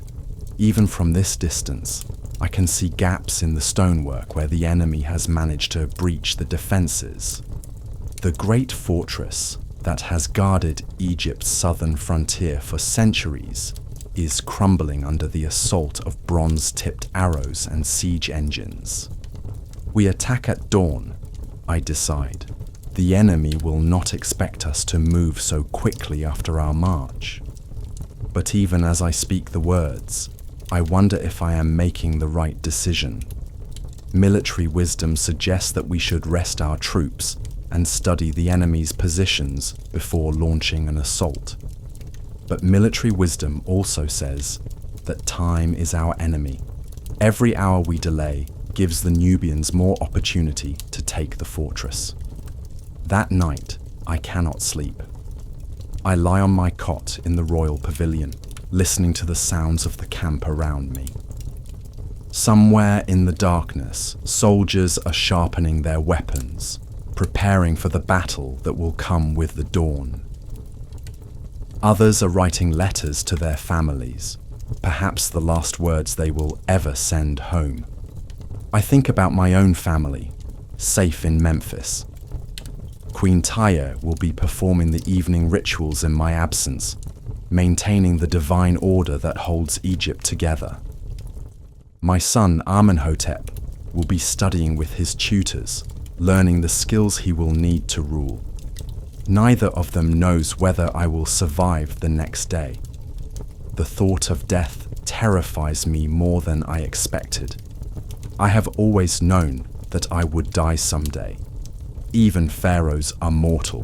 Even from this distance, I can see gaps in the stonework where the enemy has managed to breach the defenses. The great fortress that has guarded Egypt's southern frontier for centuries is crumbling under the assault of bronze-tipped arrows and siege engines. We attack at dawn, I decide. The enemy will not expect us to move so quickly after our march. But even as I speak the words, I wonder if I am making the right decision. Military wisdom suggests that we should rest our troops and study the enemy's positions before launching an assault. But military wisdom also says that time is our enemy. Every hour we delay gives the Nubians more opportunity to take the fortress. That night, I cannot sleep. I lie on my cot in the royal pavilion, listening to the sounds of the camp around me. Somewhere in the darkness, soldiers are sharpening their weapons, preparing for the battle that will come with the dawn. Others are writing letters to their families, perhaps the last words they will ever send home. I think about my own family, safe in Memphis. Queen Tyre will be performing the evening rituals in my absence, maintaining the divine order that holds Egypt together. My son Amenhotep will be studying with his tutors, learning the skills he will need to rule. Neither of them knows whether I will survive the next day. The thought of death terrifies me more than I expected. I have always known that I would die someday. Even pharaohs are mortal,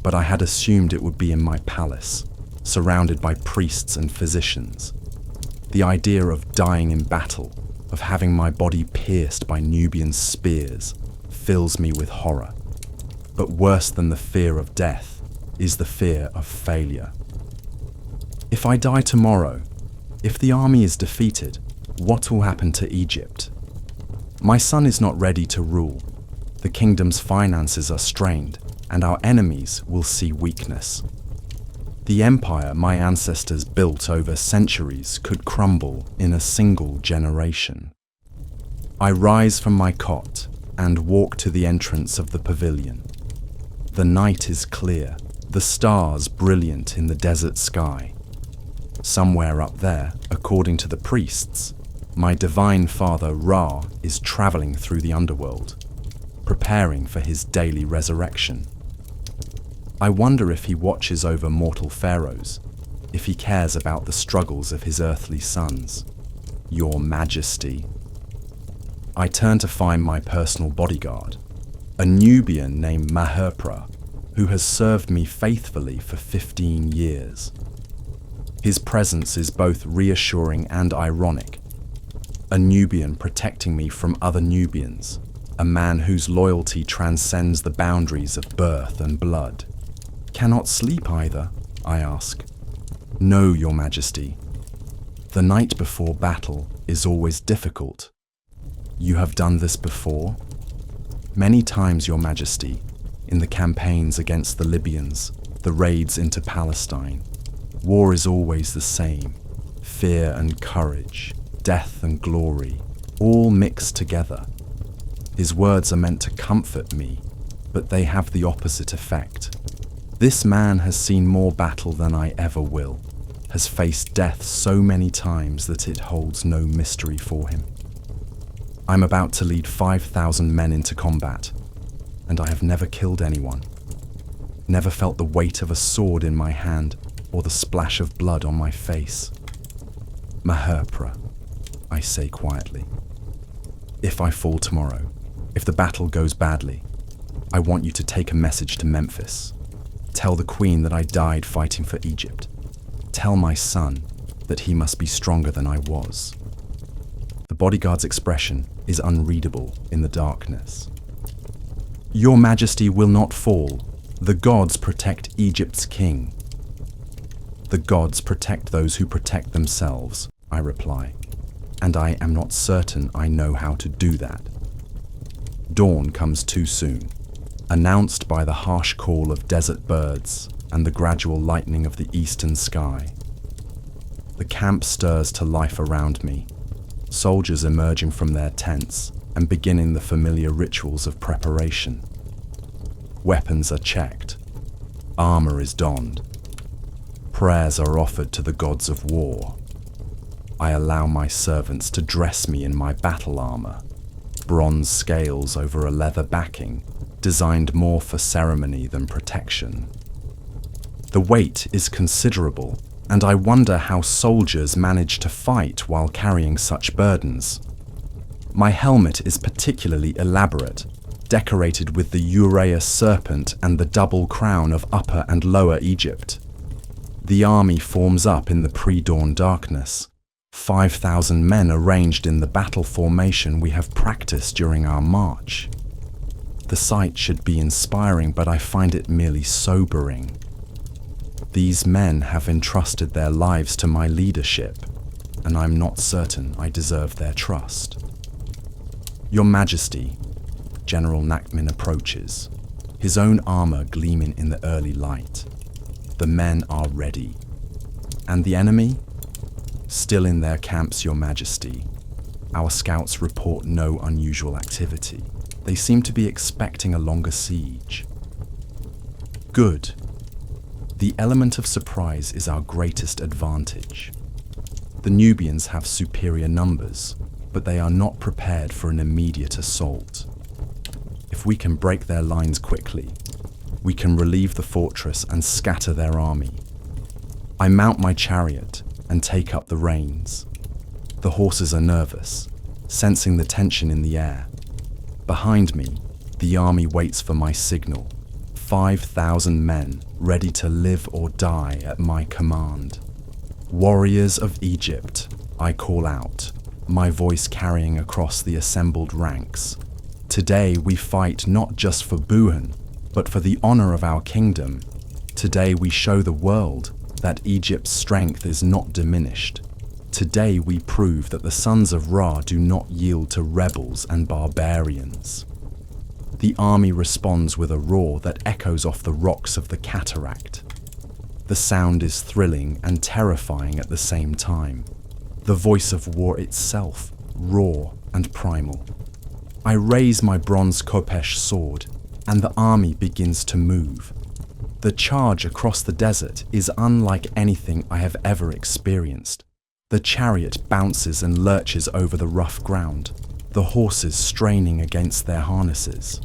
but I had assumed it would be in my palace, surrounded by priests and physicians. The idea of dying in battle, of having my body pierced by Nubian spears, fills me with horror. But worse than the fear of death is the fear of failure. If I die tomorrow, if the army is defeated, what will happen to Egypt? My son is not ready to rule. The kingdom's finances are strained, and our enemies will see weakness. The empire my ancestors built over centuries could crumble in a single generation. I rise from my cot and walk to the entrance of the pavilion. The night is clear, the stars brilliant in the desert sky. Somewhere up there, according to the priests, my divine father Ra is traveling through the underworld, preparing for his daily resurrection. I wonder if he watches over mortal pharaohs, if he cares about the struggles of his earthly sons. Your Majesty. I turn to find my personal bodyguard, a Nubian named Maherpra, who has served me faithfully for 15 years. His presence is both reassuring and ironic. A Nubian protecting me from other Nubians, a man whose loyalty transcends the boundaries of birth and blood. Cannot sleep either, I ask. No, Your Majesty. The night before battle is always difficult. You have done this before? Many times, Your Majesty, in the campaigns against the Libyans, the raids into Palestine. War is always the same. Fear and courage, death and glory, all mixed together. His words are meant to comfort me, but they have the opposite effect. This man has seen more battle than I ever will, has faced death so many times that it holds no mystery for him. I'm about to lead 5,000 men into combat, and I have never killed anyone, never felt the weight of a sword in my hand or the splash of blood on my face. Maherpra, I say quietly, if I fall tomorrow, if the battle goes badly, I want you to take a message to Memphis. Tell the Queen that I died fighting for Egypt. Tell my son that he must be stronger than I was. The bodyguard's expression is unreadable in the darkness. Your Majesty will not fall. The gods protect Egypt's king. The gods protect those who protect themselves, I reply, and I am not certain I know how to do that. Dawn comes too soon, announced by the harsh call of desert birds and the gradual lightening of the eastern sky. The camp stirs to life around me, soldiers emerging from their tents and beginning the familiar rituals of preparation. Weapons are checked, armor is donned, prayers are offered to the gods of war. I allow my servants to dress me in my battle armor, bronze scales over a leather backing, designed more for ceremony than protection. The weight is considerable, and I wonder how soldiers manage to fight while carrying such burdens. My helmet is particularly elaborate, decorated with the Uraeus serpent and the double crown of Upper and Lower Egypt. The army forms up in the pre-dawn darkness. 5,000 men arranged in the battle formation we have practiced during our march. The sight should be inspiring, but I find it merely sobering. These men have entrusted their lives to my leadership, and I'm not certain I deserve their trust. Your Majesty, General Nakmin approaches, his own armor gleaming in the early light. The men are ready. And the enemy? Still in their camps, Your Majesty. Our scouts report no unusual activity. They seem to be expecting a longer siege. Good. The element of surprise is our greatest advantage. The Nubians have superior numbers, but they are not prepared for an immediate assault. If we can break their lines quickly, we can relieve the fortress and scatter their army. I mount my chariot and take up the reins. The horses are nervous, sensing the tension in the air. Behind me, the army waits for my signal. 5,000 men ready to live or die at my command. Warriors of Egypt, I call out, my voice carrying across the assembled ranks. Today we fight not just for Buhan, but for the honor of our kingdom. Today we show the world that Egypt's strength is not diminished. Today we prove that the sons of Ra do not yield to rebels and barbarians. The army responds with a roar that echoes off the rocks of the cataract. The sound is thrilling and terrifying at the same time. The voice of war itself, raw and primal. I raise my bronze khopesh sword, and the army begins to move. The charge across the desert is unlike anything I have ever experienced. The chariot bounces and lurches over the rough ground, the horses straining against their harnesses.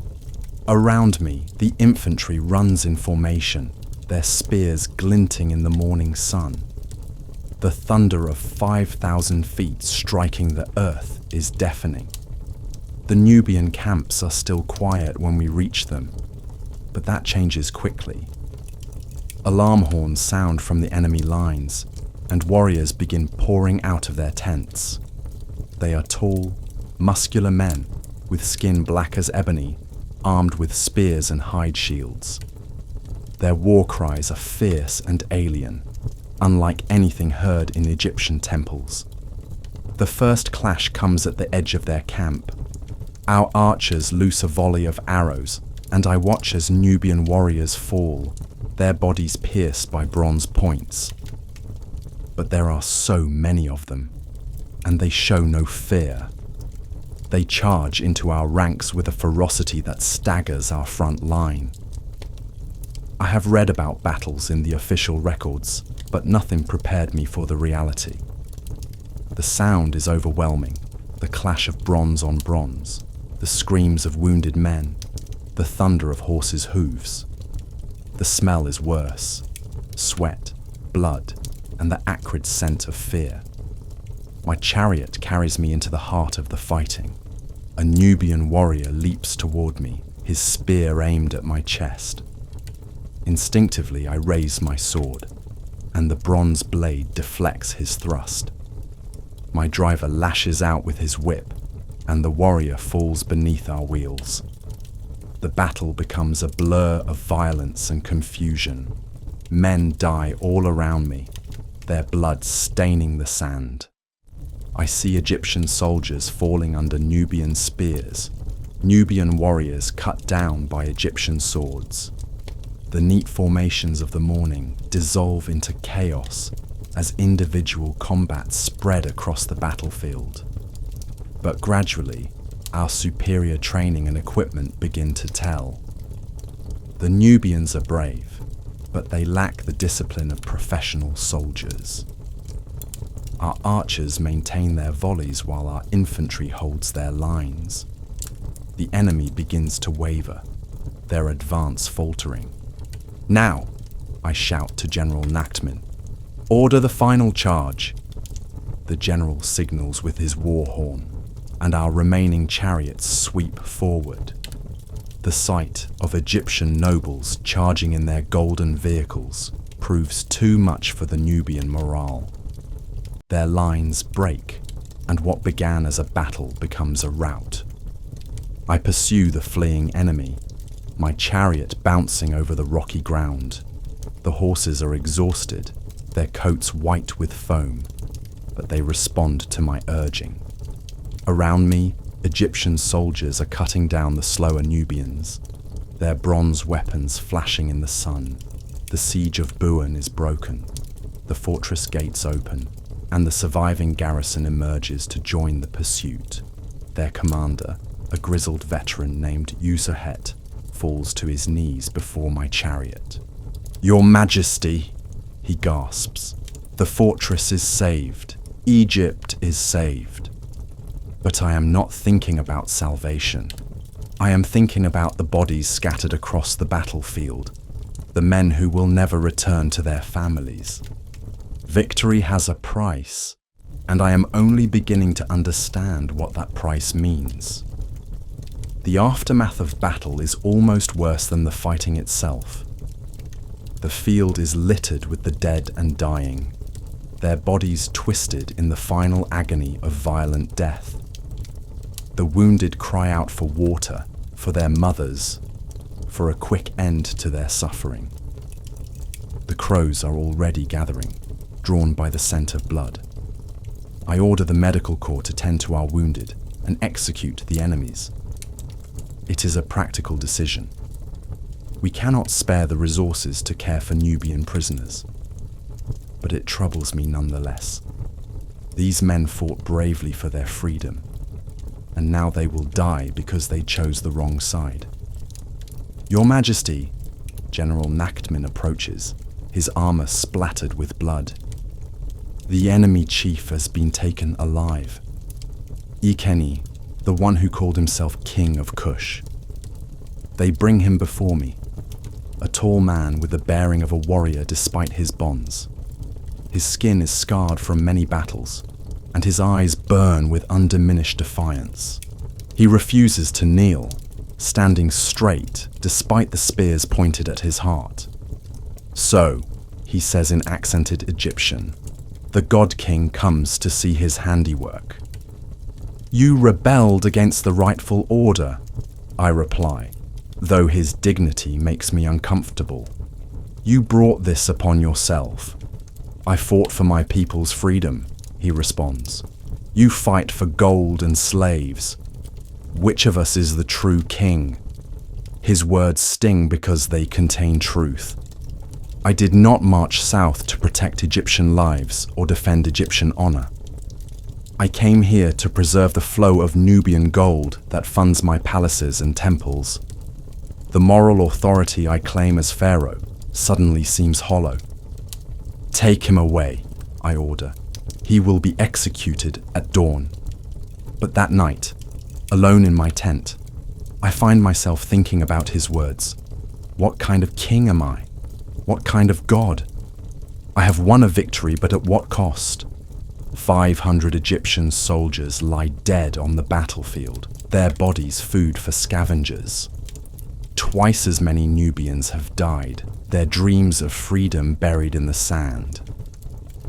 Around me, the infantry runs in formation, their spears glinting in the morning sun. The thunder of 5,000 feet striking the earth is deafening. The Nubian camps are still quiet when we reach them, but that changes quickly. Alarm horns sound from the enemy lines, and warriors begin pouring out of their tents. They are tall, muscular men with skin black as ebony, armed with spears and hide shields. Their war cries are fierce and alien, unlike anything heard in Egyptian temples. The first clash comes at the edge of their camp. Our archers loose a volley of arrows, and I watch as Nubian warriors fall, their bodies pierced by bronze points. But there are so many of them, and they show no fear. They charge into our ranks with a ferocity that staggers our front line. I have read about battles in the official records, but nothing prepared me for the reality. The sound is overwhelming, the clash of bronze on bronze, the screams of wounded men, the thunder of horses' hooves. The smell is worse: sweat, blood, and the acrid scent of fear. My chariot carries me into the heart of the fighting. A Nubian warrior leaps toward me, his spear aimed at my chest. Instinctively, I raise my sword, and the bronze blade deflects his thrust. My driver lashes out with his whip, and the warrior falls beneath our wheels. The battle becomes a blur of violence and confusion. Men die all around me, their blood staining the sand. I see Egyptian soldiers falling under Nubian spears, Nubian warriors cut down by Egyptian swords. The neat formations of the morning dissolve into chaos as individual combats spread across the battlefield. But gradually, our superior training and equipment begin to tell. The Nubians are brave, but they lack the discipline of professional soldiers. Our archers maintain their volleys while our infantry holds their lines. The enemy begins to waver, their advance faltering. "Now," I shout to General Nachtman, "order the final charge." The general signals with his war horn, and our remaining chariots sweep forward. The sight of Egyptian nobles charging in their golden vehicles proves too much for the Nubian morale. Their lines break, and what began as a battle becomes a rout. I pursue the fleeing enemy, my chariot bouncing over the rocky ground. The horses are exhausted, their coats white with foam, but they respond to my urging. Around me, Egyptian soldiers are cutting down the slower Nubians, their bronze weapons flashing in the sun. The siege of Buin is broken, the fortress gates open, and the surviving garrison emerges to join the pursuit. Their commander, a grizzled veteran named Userhet, falls to his knees before my chariot. "Your Majesty," he gasps, "the fortress is saved. Egypt is saved." But I am not thinking about salvation. I am thinking about the bodies scattered across the battlefield, the men who will never return to their families. Victory has a price, and I am only beginning to understand what that price means. The aftermath of battle is almost worse than the fighting itself. The field is littered with the dead and dying, their bodies twisted in the final agony of violent death. The wounded cry out for water, for their mothers, for a quick end to their suffering. The crows are already gathering, drawn by the scent of blood. I order the medical corps to tend to our wounded and execute the enemies. It is a practical decision. We cannot spare the resources to care for Nubian prisoners, but it troubles me nonetheless. These men fought bravely for their freedom, and now they will die because they chose the wrong side. "Your Majesty," General Nachtman approaches, his armor splattered with blood. "The enemy chief has been taken alive. Ikeni, the one who called himself King of Kush. They bring him before me, a tall man with the bearing of a warrior despite his bonds. His skin is scarred from many battles, and his eyes burn with undiminished defiance. He refuses to kneel, standing straight despite the spears pointed at his heart. "So," he says in accented Egyptian, "the God King comes to see his handiwork." "You rebelled against the rightful order," I reply, though his dignity makes me uncomfortable. "You brought this upon yourself." "I fought for my people's freedom," he responds. "You fight for gold and slaves. Which of us is the true king?" His words sting because they contain truth. I did not march south to protect Egyptian lives or defend Egyptian honor. I came here to preserve the flow of Nubian gold that funds my palaces and temples. The moral authority I claim as Pharaoh suddenly seems hollow. "Take him away," I order. "He will be executed at dawn." But that night, alone in my tent, I find myself thinking about his words. What kind of king am I? What kind of God? I have won a victory, but at what cost? 500 Egyptian soldiers lie dead on the battlefield, their bodies food for scavengers. Twice as many Nubians have died, their dreams of freedom buried in the sand.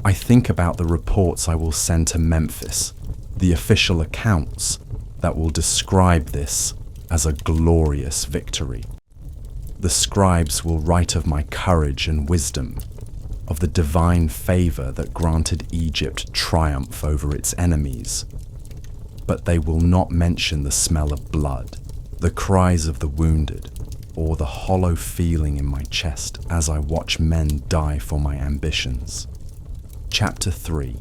I think about the reports I will send to Memphis, the official accounts that will describe this as a glorious victory. The scribes will write of my courage and wisdom, of the divine favor that granted Egypt triumph over its enemies. But they will not mention the smell of blood, the cries of the wounded, or the hollow feeling in my chest as I watch men die for my ambitions. Chapter 3.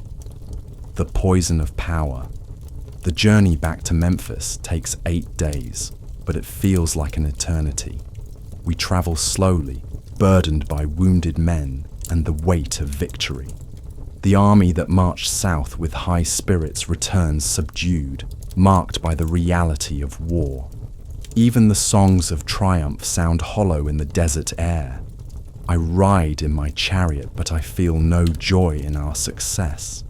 The Poison of Power. The journey back to Memphis takes 8 days, but it feels like an eternity. We travel slowly, burdened by wounded men and the weight of victory. The army that marched south with high spirits returns subdued, marked by the reality of war. Even the songs of triumph sound hollow in the desert air. I ride in my chariot, but I feel no joy in our success.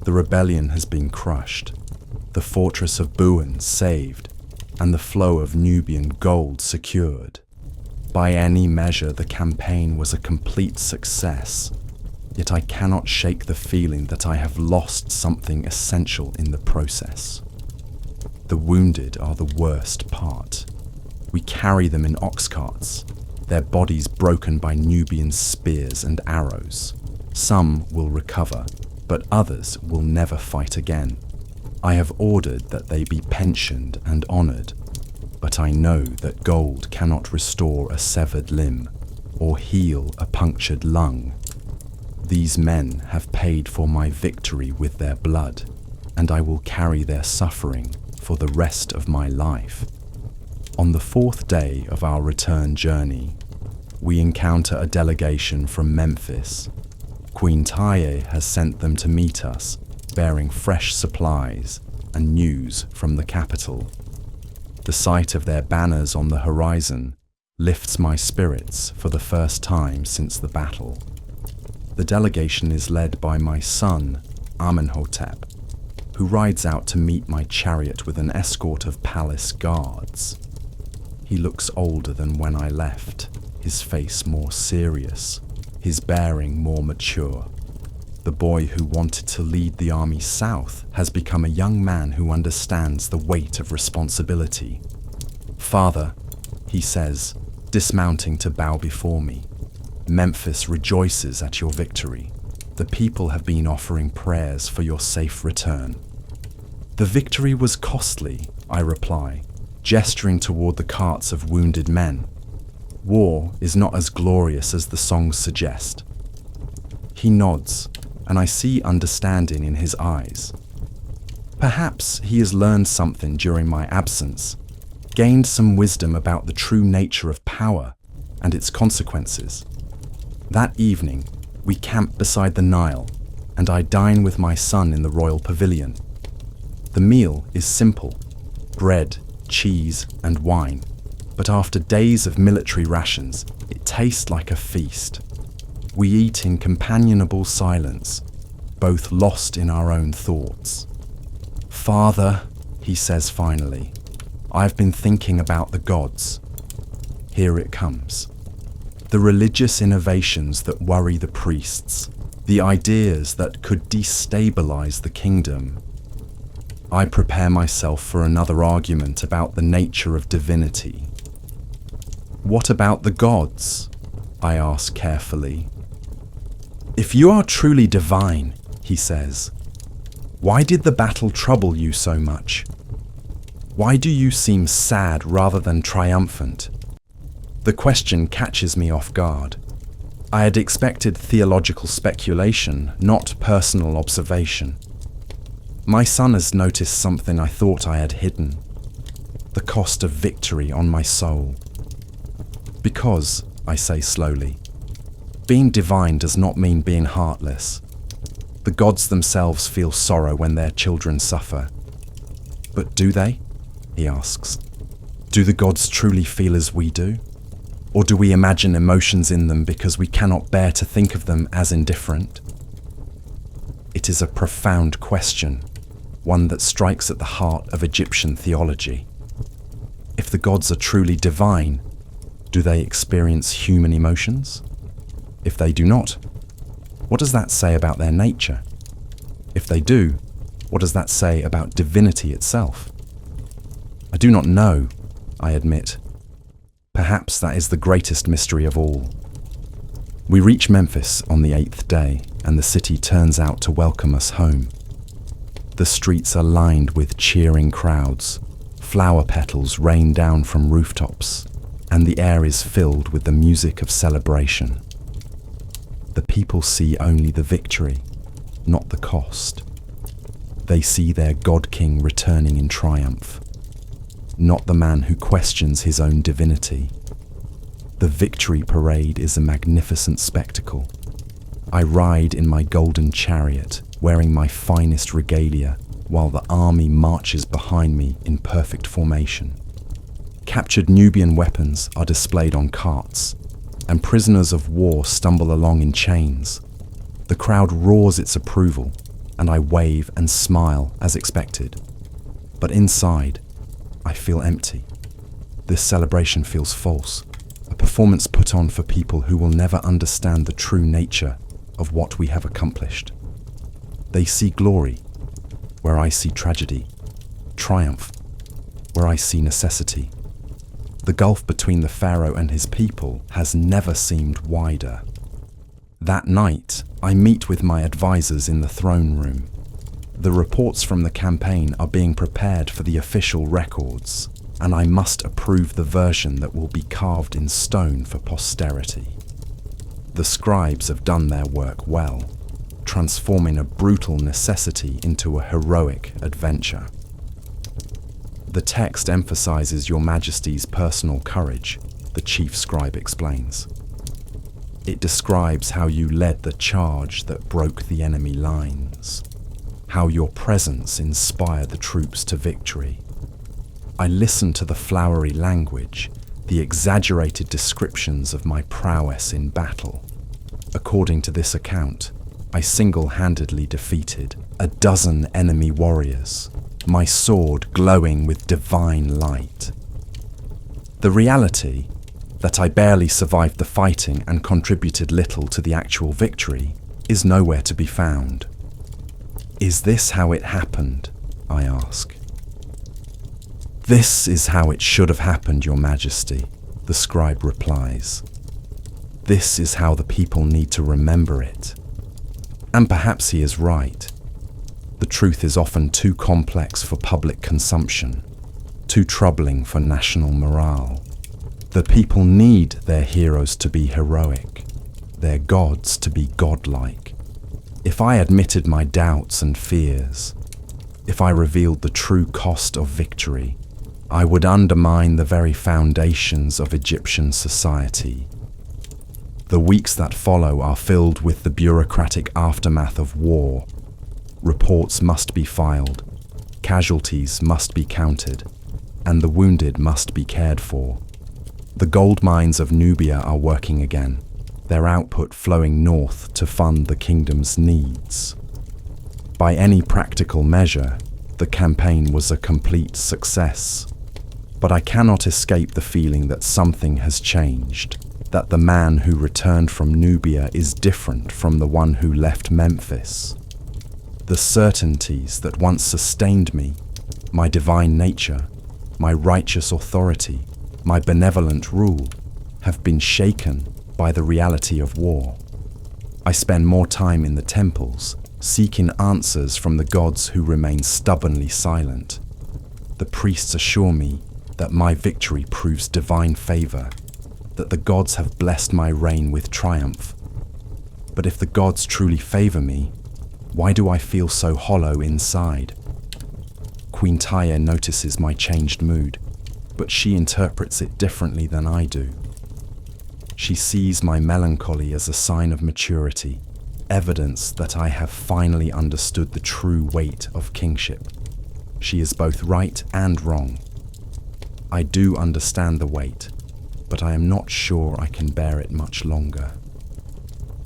The rebellion has been crushed, the fortress of Buin saved, and the flow of Nubian gold secured. By any measure, the campaign was a complete success, yet I cannot shake the feeling that I have lost something essential in the process. The wounded are the worst part. We carry them in ox carts, their bodies broken by Nubian spears and arrows. Some will recover, but others will never fight again. I have ordered that they be pensioned and honored, but I know that gold cannot restore a severed limb or heal a punctured lung. These men have paid for my victory with their blood, and I will carry their suffering for the rest of my life. On the 4th day of our return journey, we encounter a delegation from Memphis. Queen Taye has sent them to meet us, bearing fresh supplies and news from the capital. The sight of their banners on the horizon lifts my spirits for the first time since the battle. The delegation is led by my son, Amenhotep, who rides out to meet my chariot with an escort of palace guards. He looks older than when I left, his face more serious, his bearing more mature. The boy who wanted to lead the army south has become a young man who understands the weight of responsibility. "Father," he says, dismounting to bow before me, "Memphis rejoices at your victory. The people have been offering prayers for your safe return." "The victory was costly," I reply, gesturing toward the carts of wounded men. "War is not as glorious as the songs suggest." He nods, and I see understanding in his eyes. Perhaps he has learned something during my absence, gained some wisdom about the true nature of power and its consequences. That evening, we camp beside the Nile, and I dine with my son in the royal pavilion. The meal is simple: bread, cheese, and wine. But after days of military rations, it tastes like a feast. We eat in companionable silence, both lost in our own thoughts. "Father," he says finally. "I've been thinking about the gods. Here it comes. The religious innovations that worry the priests, the ideas that could destabilize the kingdom. I prepare myself for another argument about the nature of divinity." "What about the gods?" I ask carefully. "If you are truly divine," he says, "why did the battle trouble you so much? Why do you seem sad rather than triumphant?" The question catches me off guard. I had expected theological speculation, not personal observation. My son has noticed something I thought I had hidden: the cost of victory on my soul. "Because," I say slowly, "being divine does not mean being heartless. The gods themselves feel sorrow when their children suffer." "But do they?" he asks. "Do the gods truly feel as we do? Or do we imagine emotions in them because we cannot bear to think of them as indifferent?" It is a profound question, one that strikes at the heart of Egyptian theology. If the gods are truly divine, do they experience human emotions? If they do not, what does that say about their nature? If they do, what does that say about divinity itself? I do not know, I admit. Perhaps that is the greatest mystery of all. We reach Memphis on the 8th day, and the city turns out to welcome us home. The streets are lined with cheering crowds, flower petals rain down from rooftops, and the air is filled with the music of celebration. The people see only the victory, not the cost. They see their God-King returning in triumph, not the man who questions his own divinity. The victory parade is a magnificent spectacle. I ride in my golden chariot, wearing my finest regalia, while the army marches behind me in perfect formation. Captured Nubian weapons are displayed on carts, and prisoners of war stumble along in chains. The crowd roars its approval, and I wave and smile as expected. But inside, I feel empty. This celebration feels false, a performance put on for people who will never understand the true nature of what we have accomplished. They see glory, where I see tragedy, triumph, where I see necessity. The gulf between the Pharaoh and his people has never seemed wider. That night, I meet with my advisors in the throne room. The reports from the campaign are being prepared for the official records, and I must approve the version that will be carved in stone for posterity. The scribes have done their work well, transforming a brutal necessity into a heroic adventure. The text emphasizes Your Majesty's personal courage, the chief scribe explains. It describes how you led the charge that broke the enemy lines, how your presence inspired the troops to victory. I listen to the flowery language, the exaggerated descriptions of my prowess in battle. According to this account, I single-handedly defeated a dozen enemy warriors, my sword glowing with divine light. The reality, that I barely survived the fighting and contributed little to the actual victory, is nowhere to be found. Is this how it happened? I ask. This is how it should have happened, Your Majesty, the scribe replies. This is how the people need to remember it. And perhaps he is right. The truth is often too complex for public consumption, too troubling for national morale. The people need their heroes to be heroic, their gods to be godlike. If I admitted my doubts and fears, if I revealed the true cost of victory, I would undermine the very foundations of Egyptian society. The weeks that follow are filled with the bureaucratic aftermath of war. Reports must be filed, casualties must be counted, and the wounded must be cared for. The gold mines of Nubia are working again, their output flowing north to fund the kingdom's needs. By any practical measure, the campaign was a complete success. But I cannot escape the feeling that something has changed, that the man who returned from Nubia is different from the one who left Memphis. The certainties that once sustained me, my divine nature, my righteous authority, my benevolent rule, have been shaken by the reality of war. I spend more time in the temples, seeking answers from the gods who remain stubbornly silent. The priests assure me that my victory proves divine favor, that the gods have blessed my reign with triumph. But if the gods truly favor me, why do I feel so hollow inside? Queen Tyre notices my changed mood, but she interprets it differently than I do. She sees my melancholy as a sign of maturity, evidence that I have finally understood the true weight of kingship. She is both right and wrong. I do understand the weight, but I am not sure I can bear it much longer.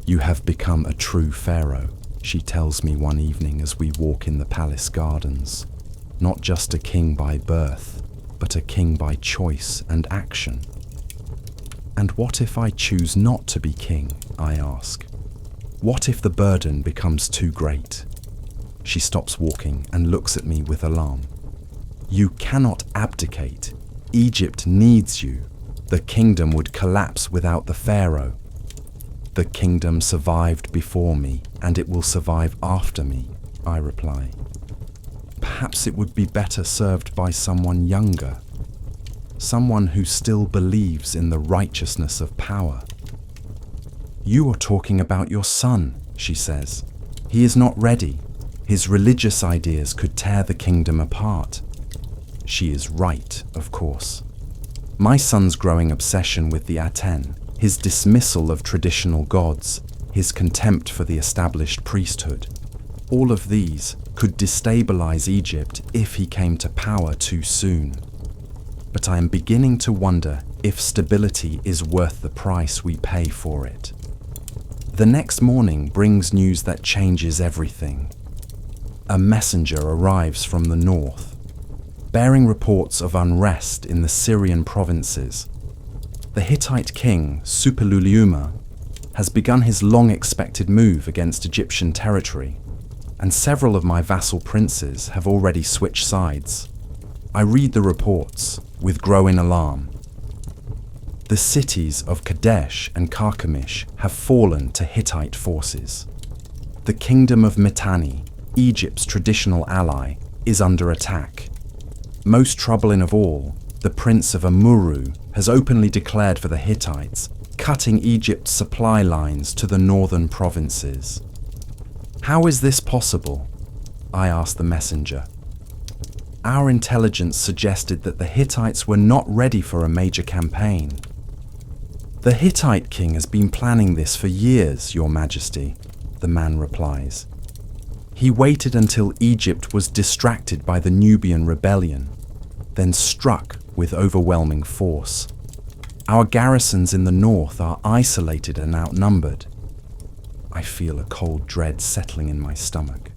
You have become a true pharaoh, she tells me one evening as we walk in the palace gardens. Not just a king by birth, but a king by choice and action. And what if I choose not to be king, I ask? What if the burden becomes too great? She stops walking and looks at me with alarm. You cannot abdicate. Egypt needs you. The kingdom would collapse without the pharaoh. The kingdom survived before me, and it will survive after me, I reply. Perhaps it would be better served by someone younger, someone who still believes in the righteousness of power. You are talking about your son, she says. He is not ready. His religious ideas could tear the kingdom apart. She is right, of course. My son's growing obsession with the Aten, his dismissal of traditional gods, his contempt for the established priesthood, all of these could destabilize Egypt if he came to power too soon. But I am beginning to wonder if stability is worth the price we pay for it. The next morning brings news that changes everything. A messenger arrives from the north, bearing reports of unrest in the Syrian provinces. The Hittite king, Suppiluliuma, has begun his long-expected move against Egyptian territory, and several of my vassal princes have already switched sides. I read the reports with growing alarm. The cities of Kadesh and Carchemish have fallen to Hittite forces. The kingdom of Mitanni, Egypt's traditional ally, is under attack. Most troubling of all, the prince of Amuru has openly declared for the Hittites, cutting Egypt's supply lines to the northern provinces. How is this possible? I asked the messenger. Our intelligence suggested that the Hittites were not ready for a major campaign. The Hittite king has been planning this for years, Your Majesty, the man replies. He waited until Egypt was distracted by the Nubian rebellion, then struck with overwhelming force. Our garrisons in the north are isolated and outnumbered. I feel a cold dread settling in my stomach.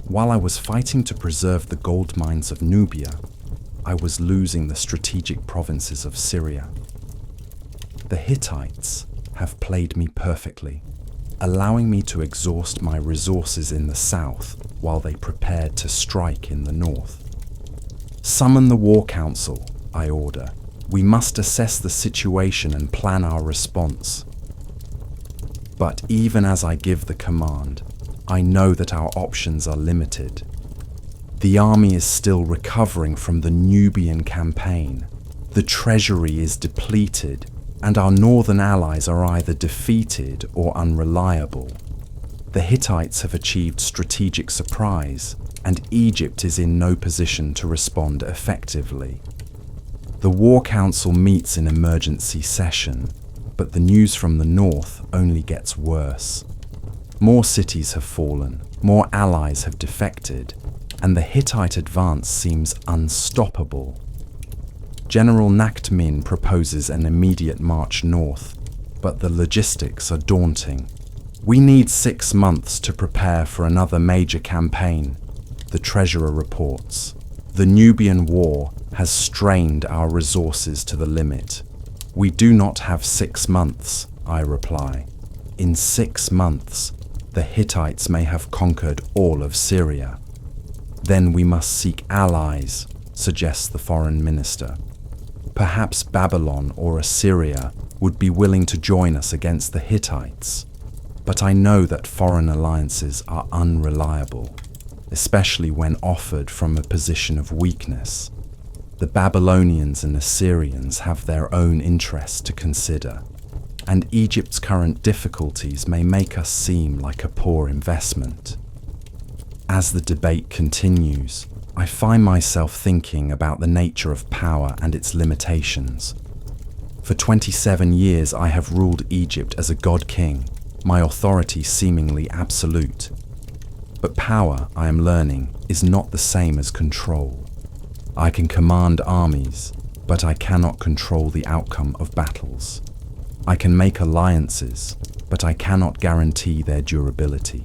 While I was fighting to preserve the gold mines of Nubia, I was losing the strategic provinces of Syria. The Hittites have played me perfectly, allowing me to exhaust my resources in the south while they prepared to strike in the north. Summon the War Council, I order. We must assess the situation and plan our response. But even as I give the command, I know that our options are limited. The army is still recovering from the Nubian campaign. The treasury is depleted, and our northern allies are either defeated or unreliable. The Hittites have achieved strategic surprise, and Egypt is in no position to respond effectively. The War Council meets in emergency session, but the news from the north only gets worse. More cities have fallen, more allies have defected, and the Hittite advance seems unstoppable. General Nakhtmin proposes an immediate march north, but the logistics are daunting. We need 6 months to prepare for another major campaign. the treasurer reports. The Nubian war has strained our resources to the limit. We do not have 6 months, I reply. In 6 months, the Hittites may have conquered all of Syria. Then we must seek allies, suggests the foreign minister. Perhaps Babylon or Assyria would be willing to join us against the Hittites. But I know that foreign alliances are unreliable, especially when offered from a position of weakness. The Babylonians and Assyrians have their own interests to consider, and Egypt's current difficulties may make us seem like a poor investment. As the debate continues, I find myself thinking about the nature of power and its limitations. For 27 years I have ruled Egypt as a god-king, my authority seemingly absolute. But power, I am learning, is not the same as control. I can command armies, but I cannot control the outcome of battles. I can make alliances, but I cannot guarantee their durability.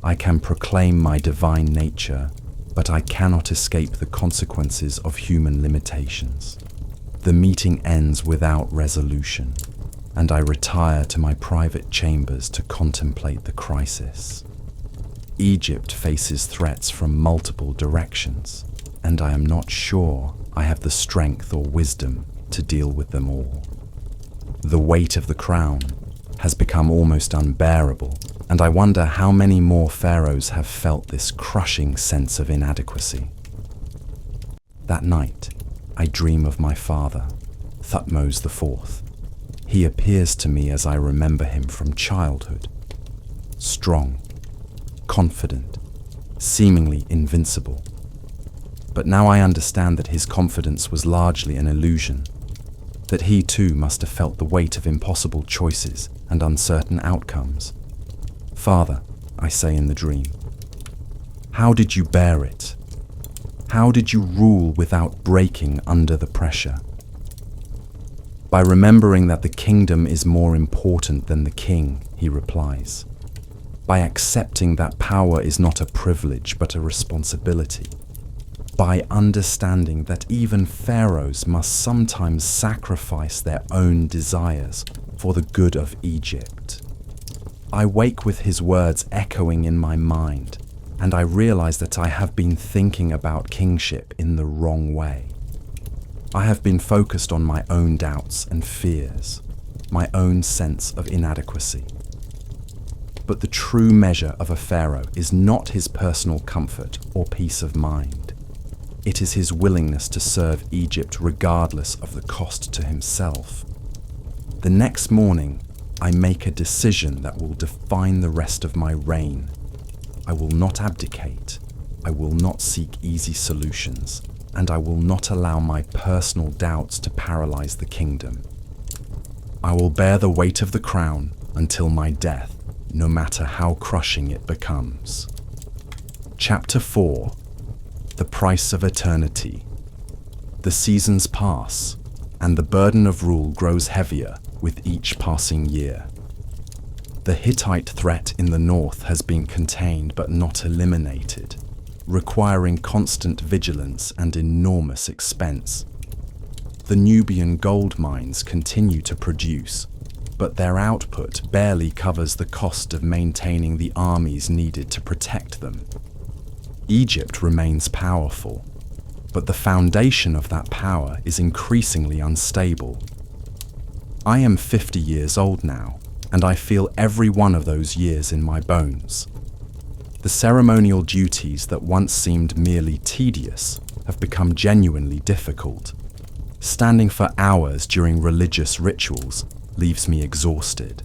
I can proclaim my divine nature, but I cannot escape the consequences of human limitations. The meeting ends without resolution, and I retire to my private chambers to contemplate the crisis. Egypt faces threats from multiple directions, and I am not sure I have the strength or wisdom to deal with them all. The weight of the crown has become almost unbearable, and I wonder how many more pharaohs have felt this crushing sense of inadequacy. That night, I dream of my father, Thutmose IV. He appears to me as I remember him from childhood. Strong, confident, seemingly invincible. But now I understand that his confidence was largely an illusion, that he too must have felt the weight of impossible choices and uncertain outcomes. Father, I say in the dream, how did you bear it? How did you rule without breaking under the pressure? By remembering that the kingdom is more important than the king, he replies. By accepting that power is not a privilege but a responsibility. By understanding that even pharaohs must sometimes sacrifice their own desires for the good of Egypt. I wake with his words echoing in my mind, and I realize that I have been thinking about kingship in the wrong way. I have been focused on my own doubts and fears, my own sense of inadequacy. But the true measure of a pharaoh is not his personal comfort or peace of mind. It is his willingness to serve Egypt regardless of the cost to himself. The next morning, I make a decision that will define the rest of my reign. I will not abdicate, I will not seek easy solutions, and I will not allow my personal doubts to paralyze the kingdom. I will bear the weight of the crown until my death, no matter how crushing it becomes. Chapter 4. The Price of Eternity. The seasons pass, and the burden of rule grows heavier with each passing year. The Hittite threat in the north has been contained but not eliminated, requiring constant vigilance and enormous expense. The Nubian gold mines continue to produce, but their output barely covers the cost of maintaining the armies needed to protect them. Egypt remains powerful, but the foundation of that power is increasingly unstable. I am 50 years old now, and I feel every one of those years in my bones. The ceremonial duties that once seemed merely tedious have become genuinely difficult. Standing for hours during religious rituals leaves me exhausted.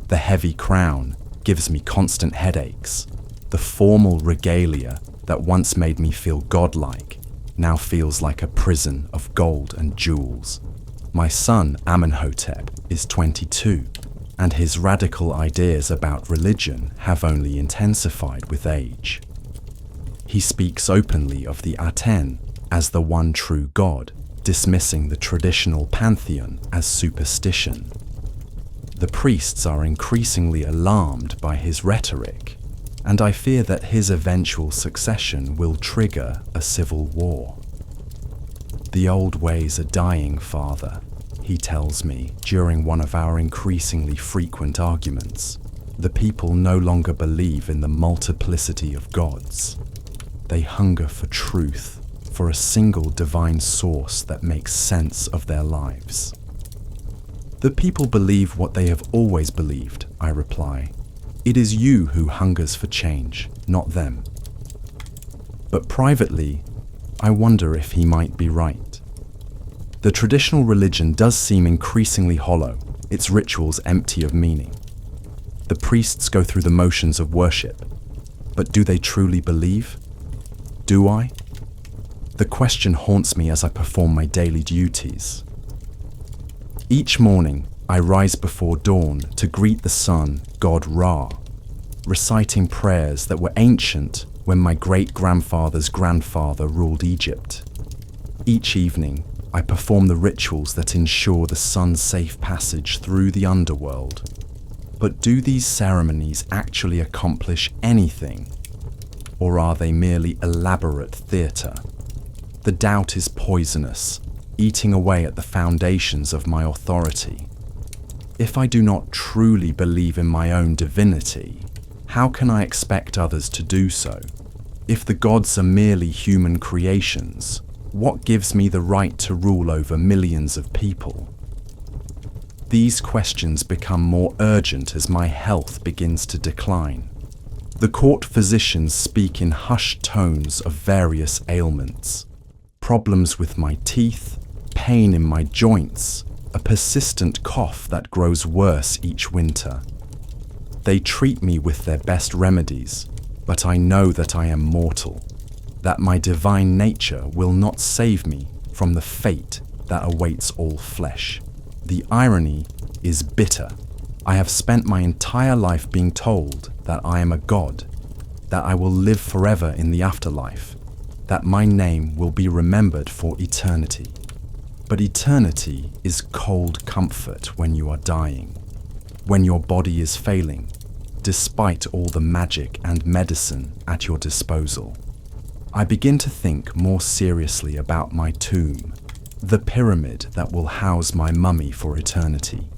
The heavy crown gives me constant headaches. The formal regalia that once made me feel godlike now feels like a prison of gold and jewels. My son Amenhotep is 22, and his radical ideas about religion have only intensified with age. He speaks openly of the Aten as the one true God, dismissing the traditional pantheon as superstition. The priests are increasingly alarmed by his rhetoric, and I fear that his eventual succession will trigger a civil war. The old ways are dying, Father, he tells me during one of our increasingly frequent arguments. The people no longer believe in the multiplicity of gods. They hunger for truth, for a single divine source that makes sense of their lives. The people believe what they have always believed, I reply. It is you who hungers for change, not them. But privately, I wonder if he might be right. The traditional religion does seem increasingly hollow, its rituals empty of meaning. The priests go through the motions of worship, but do they truly believe? Do I? The question haunts me as I perform my daily duties. Each morning, I rise before dawn to greet the sun, God Ra, reciting prayers that were ancient when my great-grandfather's grandfather ruled Egypt. Each evening, I perform the rituals that ensure the sun's safe passage through the underworld. But do these ceremonies actually accomplish anything? Or are they merely elaborate theatre? The doubt is poisonous, eating away at the foundations of my authority. If I do not truly believe in my own divinity, how can I expect others to do so? If the gods are merely human creations, what gives me the right to rule over millions of people? These questions become more urgent as my health begins to decline. The court physicians speak in hushed tones of various ailments. Problems with my teeth, pain in my joints, a persistent cough that grows worse each winter. They treat me with their best remedies, but I know that I am mortal, that my divine nature will not save me from the fate that awaits all flesh. The irony is bitter. I have spent my entire life being told that I am a god, that I will live forever in the afterlife, that my name will be remembered for eternity. But eternity is cold comfort when you are dying, when your body is failing, despite all the magic and medicine at your disposal. I begin to think more seriously about my tomb, the pyramid that will house my mummy for eternity.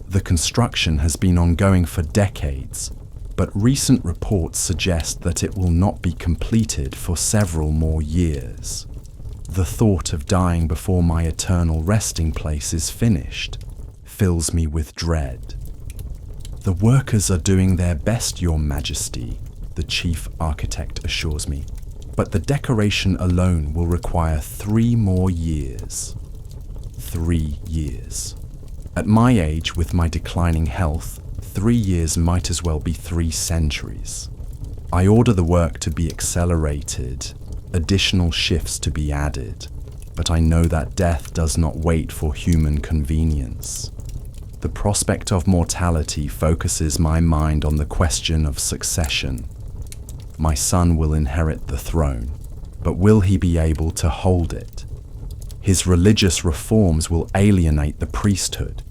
The construction has been ongoing for decades, but recent reports suggest that it will not be completed for several more years. The thought of dying before my eternal resting place is finished fills me with dread. The workers are doing their best, Your Majesty, the chief architect assures me, but the decoration alone will require 3 more years. 3 years. At my age, with my declining health, 3 years might as well be 3 centuries. I order the work to be accelerated, additional shifts to be added, but I know that death does not wait for human convenience. The prospect of mortality focuses my mind on the question of succession. My son will inherit the throne, but will he be able to hold it? His religious reforms will alienate the priesthood.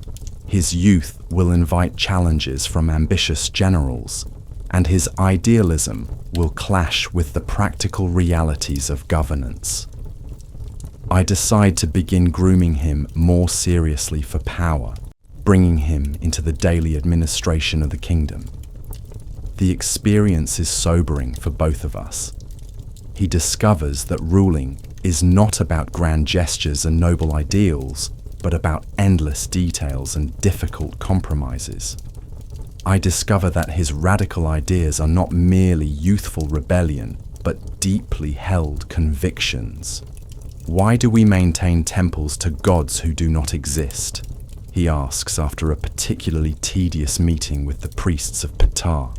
His youth will invite challenges from ambitious generals, and his idealism will clash with the practical realities of governance. I decide to begin grooming him more seriously for power, bringing him into the daily administration of the kingdom. The experience is sobering for both of us. He discovers that ruling is not about grand gestures and noble ideals, but about endless details and difficult compromises. I discover that his radical ideas are not merely youthful rebellion, but deeply held convictions. Why do we maintain temples to gods who do not exist? He asks after a particularly tedious meeting with the priests of Ptah.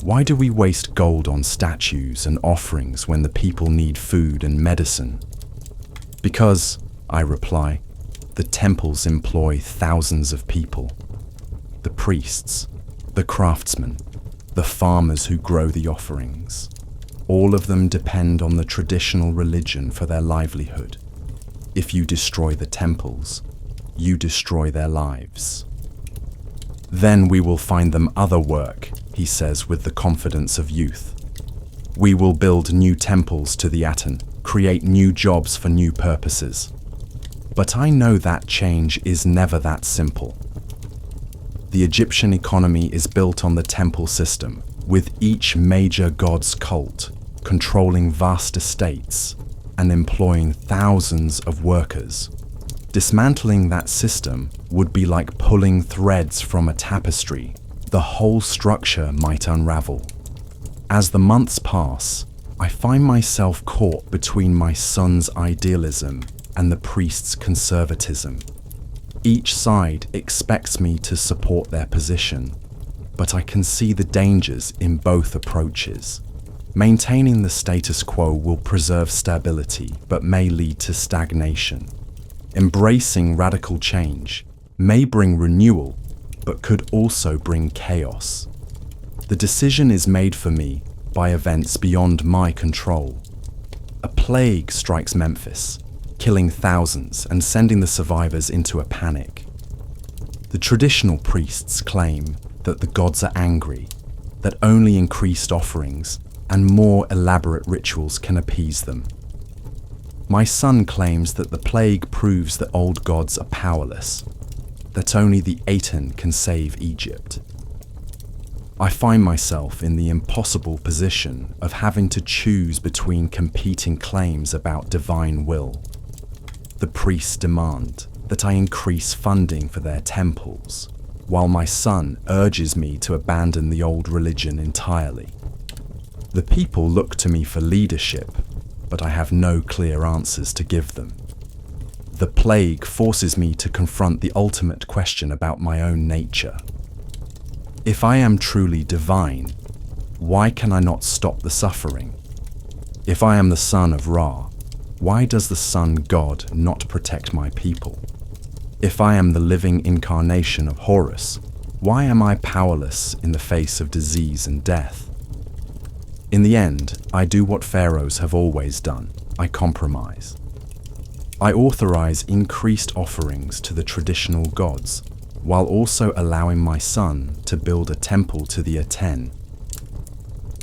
Why do we waste gold on statues and offerings when the people need food and medicine? Because, I reply, the temples employ thousands of people. The priests, the craftsmen, the farmers who grow the offerings. All of them depend on the traditional religion for their livelihood. If you destroy the temples, you destroy their lives. Then we will find them other work, he says with the confidence of youth. We will build new temples to the Aten, create new jobs for new purposes. But I know that change is never that simple. The Egyptian economy is built on the temple system, with each major god's cult controlling vast estates and employing thousands of workers. Dismantling that system would be like pulling threads from a tapestry. The whole structure might unravel. As the months pass, I find myself caught between my son's idealism and the priest's conservatism. Each side expects me to support their position, but I can see the dangers in both approaches. Maintaining the status quo will preserve stability, but may lead to stagnation. Embracing radical change may bring renewal, but could also bring chaos. The decision is made for me by events beyond my control. A plague strikes Memphis, killing thousands and sending the survivors into a panic. The traditional priests claim that the gods are angry, that only increased offerings and more elaborate rituals can appease them. My son claims that the plague proves that old gods are powerless, that only the Aten can save Egypt. I find myself in the impossible position of having to choose between competing claims about divine will. The priests demand that I increase funding for their temples, while my son urges me to abandon the old religion entirely. The people look to me for leadership, but I have no clear answers to give them. The plague forces me to confront the ultimate question about my own nature. If I am truly divine, why can I not stop the suffering? If I am the son of Ra, why does the sun god not protect my people? If I am the living incarnation of Horus, why am I powerless in the face of disease and death? In the end, I do what pharaohs have always done. I compromise. I authorize increased offerings to the traditional gods, while also allowing my son to build a temple to the Aten.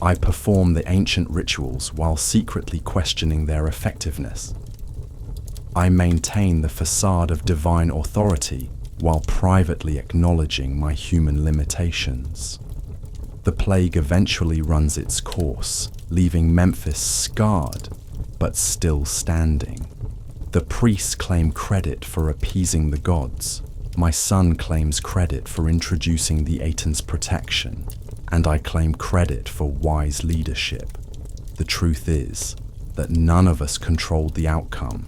I perform the ancient rituals while secretly questioning their effectiveness. I maintain the facade of divine authority while privately acknowledging my human limitations. The plague eventually runs its course, leaving Memphis scarred, but still standing. The priests claim credit for appeasing the gods. My son claims credit for introducing the Aten's protection, and I claim credit for wise leadership. The truth is that none of us controlled the outcome.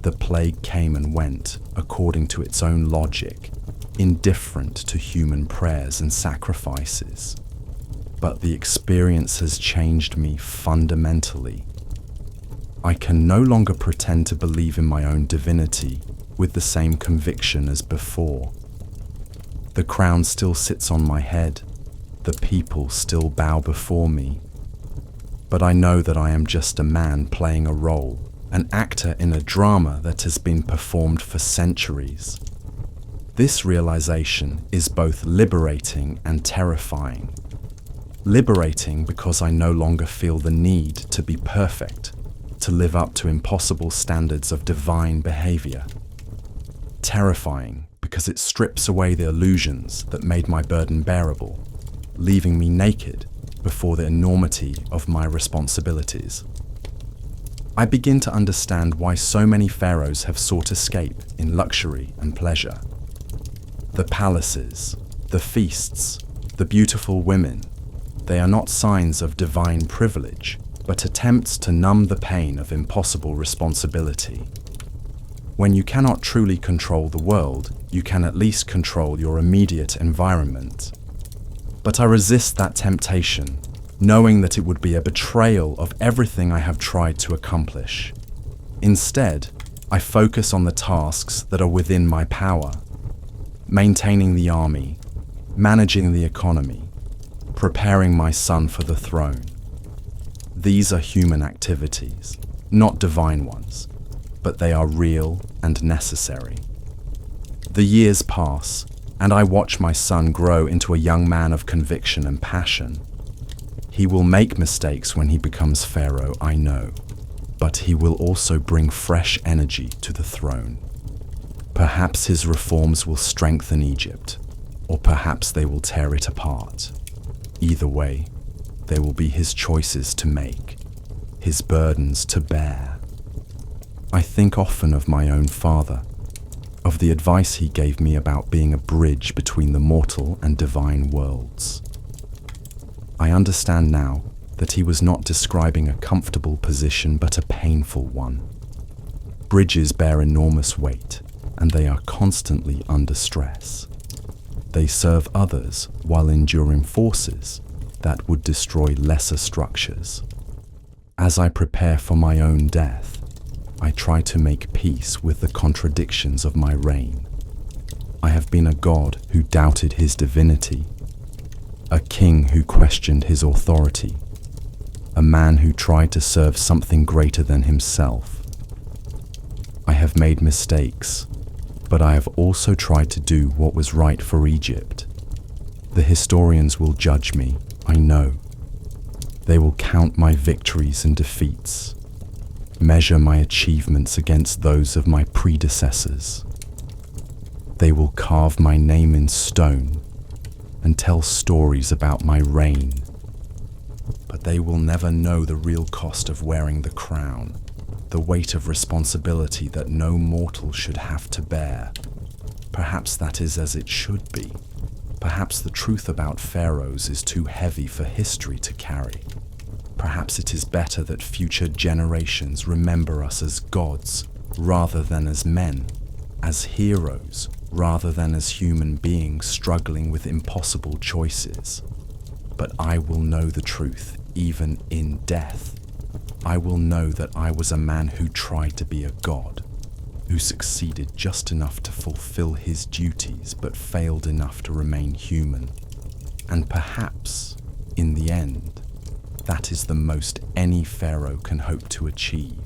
The plague came and went according to its own logic, indifferent to human prayers and sacrifices. But the experience has changed me fundamentally. I can no longer pretend to believe in my own divinity with the same conviction as before. The crown still sits on my head, the people still bow before me. But I know that I am just a man playing a role, an actor in a drama that has been performed for centuries. This realization is both liberating and terrifying. Liberating because I no longer feel the need to be perfect, to live up to impossible standards of divine behavior. Terrifying because it strips away the illusions that made my burden bearable, leaving me naked before the enormity of my responsibilities. I begin to understand why so many pharaohs have sought escape in luxury and pleasure. The palaces, the feasts, the beautiful women, they are not signs of divine privilege, but attempts to numb the pain of impossible responsibility. When you cannot truly control the world, you can at least control your immediate environment. But I resist that temptation, knowing that it would be a betrayal of everything I have tried to accomplish. Instead, I focus on the tasks that are within my power: maintaining the army, managing the economy, preparing my son for the throne. These are human activities, not divine ones, but they are real and necessary. The years pass, and I watch my son grow into a young man of conviction and passion. He will make mistakes when he becomes Pharaoh, I know, but he will also bring fresh energy to the throne. Perhaps his reforms will strengthen Egypt, or perhaps they will tear it apart. Either way, there will be his choices to make, his burdens to bear. I think often of my own father, of the advice he gave me about being a bridge between the mortal and divine worlds. I understand now that he was not describing a comfortable position but a painful one. Bridges bear enormous weight, and they are constantly under stress. They serve others while enduring forces that would destroy lesser structures. As I prepare for my own death, I try to make peace with the contradictions of my reign. I have been a god who doubted his divinity, a king who questioned his authority, a man who tried to serve something greater than himself. I have made mistakes, but I have also tried to do what was right for Egypt. The historians will judge me, I know. They will count my victories and defeats, measure my achievements against those of my predecessors. They will carve my name in stone and tell stories about my reign. But they will never know the real cost of wearing the crown, the weight of responsibility that no mortal should have to bear. Perhaps that is as it should be. Perhaps the truth about pharaohs is too heavy for history to carry. Perhaps it is better that future generations remember us as gods rather than as men, as heroes rather than as human beings struggling with impossible choices. But I will know the truth even in death. I will know that I was a man who tried to be a god, who succeeded just enough to fulfill his duties but failed enough to remain human. And perhaps, in the end, that is the most any pharaoh can hope to achieve.